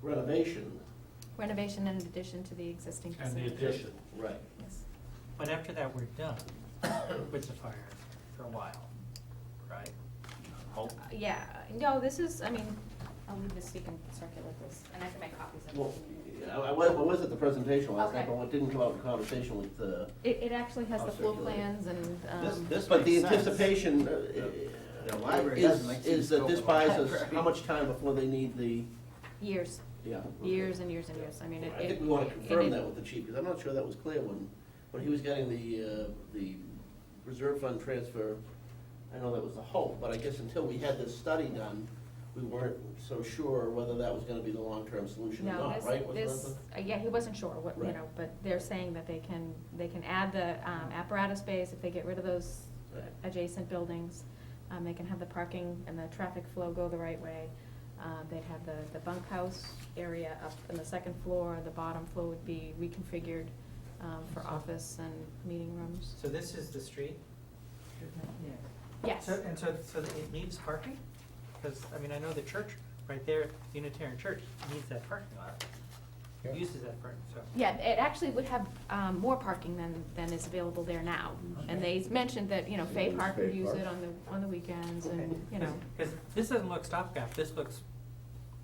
renovation. Renovation in addition to the existing And the facility. addition. Right. Yes. But after that, we're done with the fire for a while, right? Yeah, no, this is, I mean, I'll leave this so you can circulate this, and I can make copies of Well, it. I was at the presentation last night, Okay. but it didn't come out in conversation with It actually has I'll the floor circulate. plans and, This But the makes sense. anticipation The library doesn't like is to that this go buys with the us library. how much time before they need the, years, yeah. years and years and years, I mean, it. I think we wanna confirm that with the chief, because I'm not sure that was clear when he was getting the reserve fund transfer. I know that was the hope, but I guess until we had this study done, we weren't so sure whether that was gonna be the long-term solution or No, not, right? Wasn't that the- yeah, he wasn't sure what, you Right. know, but they're saying that they can add the apparatus space if they get rid of those adjacent buildings. They can have the parking and the traffic flow go the right way. They'd have the bunkhouse area up in the second floor, the bottom floor would be reconfigured for office and meeting rooms. So this is the street? Yes. So it needs parking? Because, I mean, I know the church, right there, Unitarian Church, needs that parking lot. Uses that parking, so. Yeah, it actually would have more parking than is available there now. And they mentioned that, you know, Fay Park would Fay use Park. it on the weekends and, you know, Because this doesn't look stopgap, this looks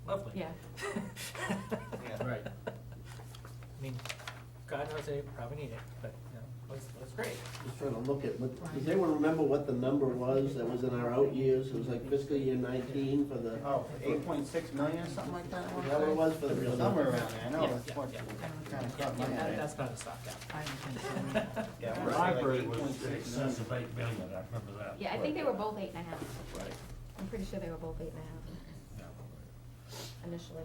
lovely. yeah. Yeah. Right. I mean, God knows they probably need it, but, you know, looks great. Just trying to look at, does anyone remember what the number was that was in our out years? It was like fiscal year 19 for the, Oh, 8.6 million or something like that? I wanna is that what it say? was for the? Somewhere around there, I know, Yeah, that's yeah, what yeah. kind of caught my That- eye. That's not a stopgap. Yeah, The we're like library was 8.6 in excess of 8 million, I remember that. Yeah, I think they were both 8.5. Right. I'm pretty sure they were both 8.5 Yeah. initially.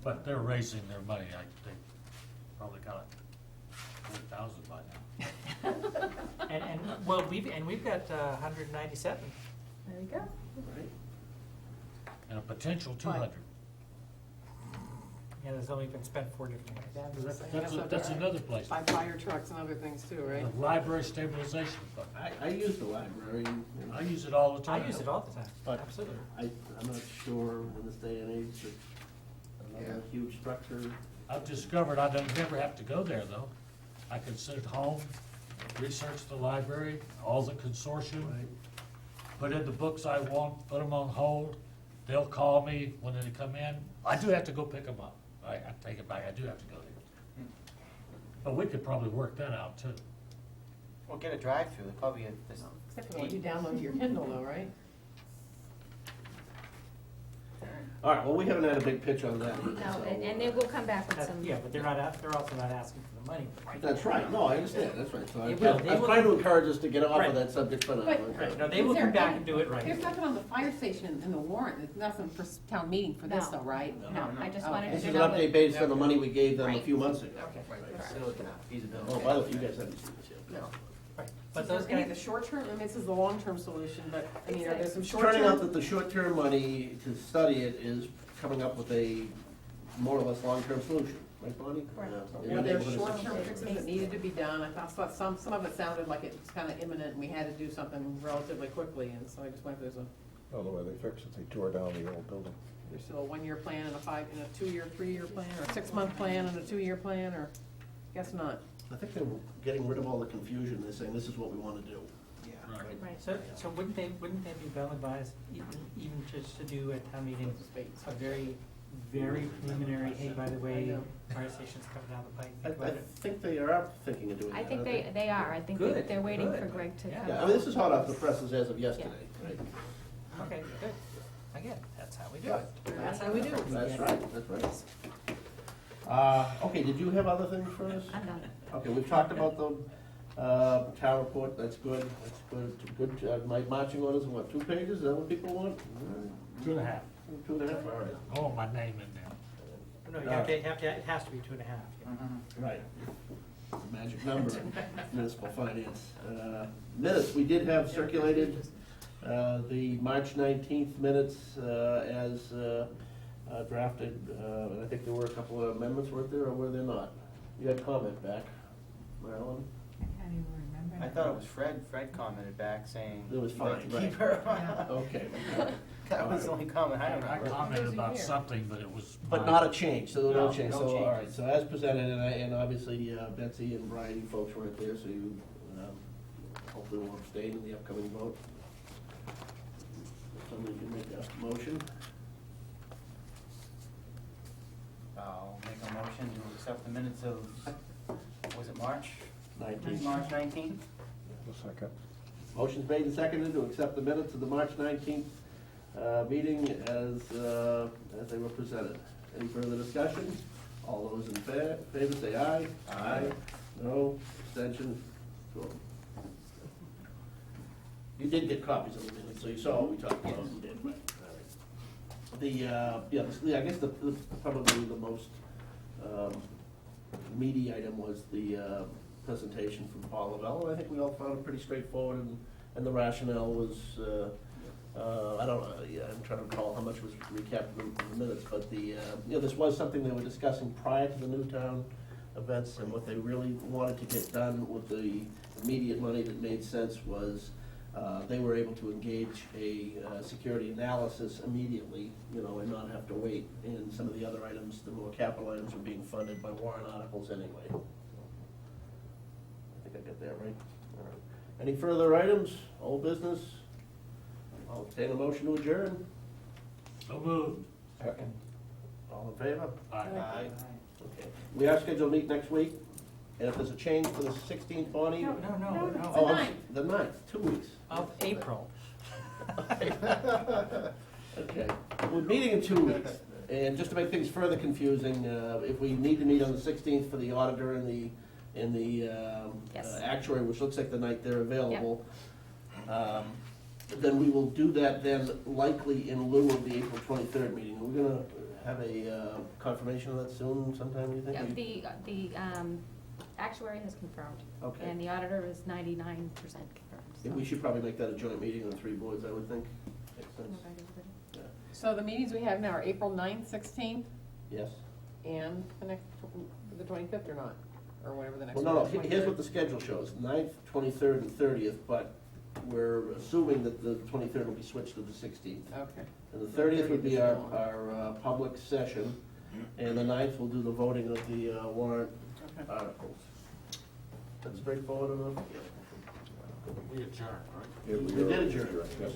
But they're raising their money, they probably got 4,000 by now. Well, we've got 197. There you go. Right. And a potential 200. Yeah, there's only been spent 4 different ways. That's another place. Buy fire trucks and other things too, right? The library stabilization fund. I use the library, and I use it all the I time. use it all the time, But- absolutely. I'm not sure in this day and age that another huge structure. I've discovered I don't never have to go there, though. I can sit at home, research the library, all the consortium, put in the books I want, put them on hold. They'll call me when they come in. I do have to go pick them up. I take it back, I do have to go there. But we could probably work that out, too. We'll get a drive-through, they probably have this. Except for when you download your Kindle though, right? All right, well, we haven't had a big pitch on that. No, so, and they will come back with some. Yeah, but they're also not asking for the money. That's right, no, I understand, that's right. So They I'm will- they I'm will- trying to encourage us to get off Right. of that subject for now. But- okay? Right, no, they will Is there come back any- and do it right. There's nothing on the fire station in the warrant, there's nothing for town meeting for this No. though, right? No, I just Okay. wanted This to is an know update that. based on the money we gave them a Right. few months ago. Okay. Correct. Still looking at feasibility. Oh, by the way, you guys haven't seen this yet. No. Right, But but those any of the guys, short term, I mean, this is the long term solution, but, I mean, are there some It's short turning out term? that the short-term money to study it is coming up with a more or less long-term solution, right, Bonnie? Correct. In the Were there neighborhood of short something. term fixes that needed to be done? I thought some of it sounded like it was kinda imminent and we had to do something relatively quickly, and so I just wondered if there's Well, the way they fixed it, they tore down the old building. there's still a 1-year plan and a 2-year, 3-year plan, or a 6-month plan and a 2-year plan, or, guess not. I think they were getting rid of all the confusion, they're saying, this is what we wanna do. Yeah. Right. Right. so wouldn't they be well advised, even just to do at town meeting, a very, very preliminary, hey, by the way, fire station's coming down the pike, I think about it. think they are thinking of doing that. I think aren't they are, I think Good, they're waiting for good. Greg to Yeah. come. Yeah, I mean, this is hot off the presses as of yesterday, right? Okay, good. Again, that's how we do it. That's how we do it. That's right, that's right. Okay, did you have other things for us? I'm done. Okay, we've talked about the, town report, that's good, good, my marching orders, what, 2 pages, is that what people want? 2.5. 2.5, all right. Oh, my name in there. No, you have to, it has to be 2.5. yeah. Mhm. Right. Magic number, in municipal finance. Minutes, we did have circulated, the March 19th minutes, as drafted, and I think there were a couple of amendments, weren't there, or were there not? You had comment back, Marilyn? I can't even remember. I thought it was Fred. Fred commented back saying. It was he'd like fine, to right. keep her. Yeah. Okay. That was the only comment I I remember. commented about something, but it was. But not a change, so no No, change, no so, all right, changes. so as presented, and obviously Betsy and Brian, you folks weren't there, so you hopefully will abstain in the upcoming vote. Somebody can make a motion. I'll make a motion to accept the minutes of, was it March? 19th. March 19th? A second. Motion's made and seconded to accept the minutes of the March 19th meeting as they were presented. Any further discussion? All those in favor say aye. Aye. No, abstention, so. You did get copies of the minutes, so you saw what we talked about. You did, right. All right. I guess probably the most meaty item was the presentation from Paul Lavelle. I think we all found it pretty straightforward, and the rationale was, I don't know, I'm trying to recall how much was recapped in the minutes, but this was something they were discussing prior to the Newtown events, and what they really wanted to get done with the immediate money that made sense was they were able to engage a security analysis immediately, and not have to wait. And some of the other items, the more capital items, were being funded by warrant articles anyway. I think I got that right. All right. Any further items, old business? I'll entertain a motion to adjourn. So moved. Second. All in favor? Aye. Okay. We are scheduled to meet next week, and if there's a change for the 16th, Bonnie? No. Oh, the 9th, 2 weeks. Of April. Okay, we're meeting in 2 weeks, and just to make things further confusing, if we need to meet on the 16th for the auditor and the Yes. actuary, which looks like the night they're available, then we will do that then likely in lieu of the April 23rd meeting. Are we gonna have a confirmation of that soon sometime, you think? Yeah, the actuary has confirmed. Okay. And the auditor is 99% confirmed. Yeah, we should probably make that a joint meeting on 3 boards, I would think. Makes sense. Yeah. So the meetings we have now are April 9th, 16th, Yes. and the 25th or not? Or whatever the next Well, one no, is, here's what 23rd. the schedule shows, 9th, 23rd, and 30th, but we're assuming that the 23rd will be switched to the 16th. Okay. And the 30th would be our, Okay. our public session, and the 9th we'll do the voting of the warrant articles. That's straightforward enough? We adjourned, right? Yeah, We did adjourn. Yes.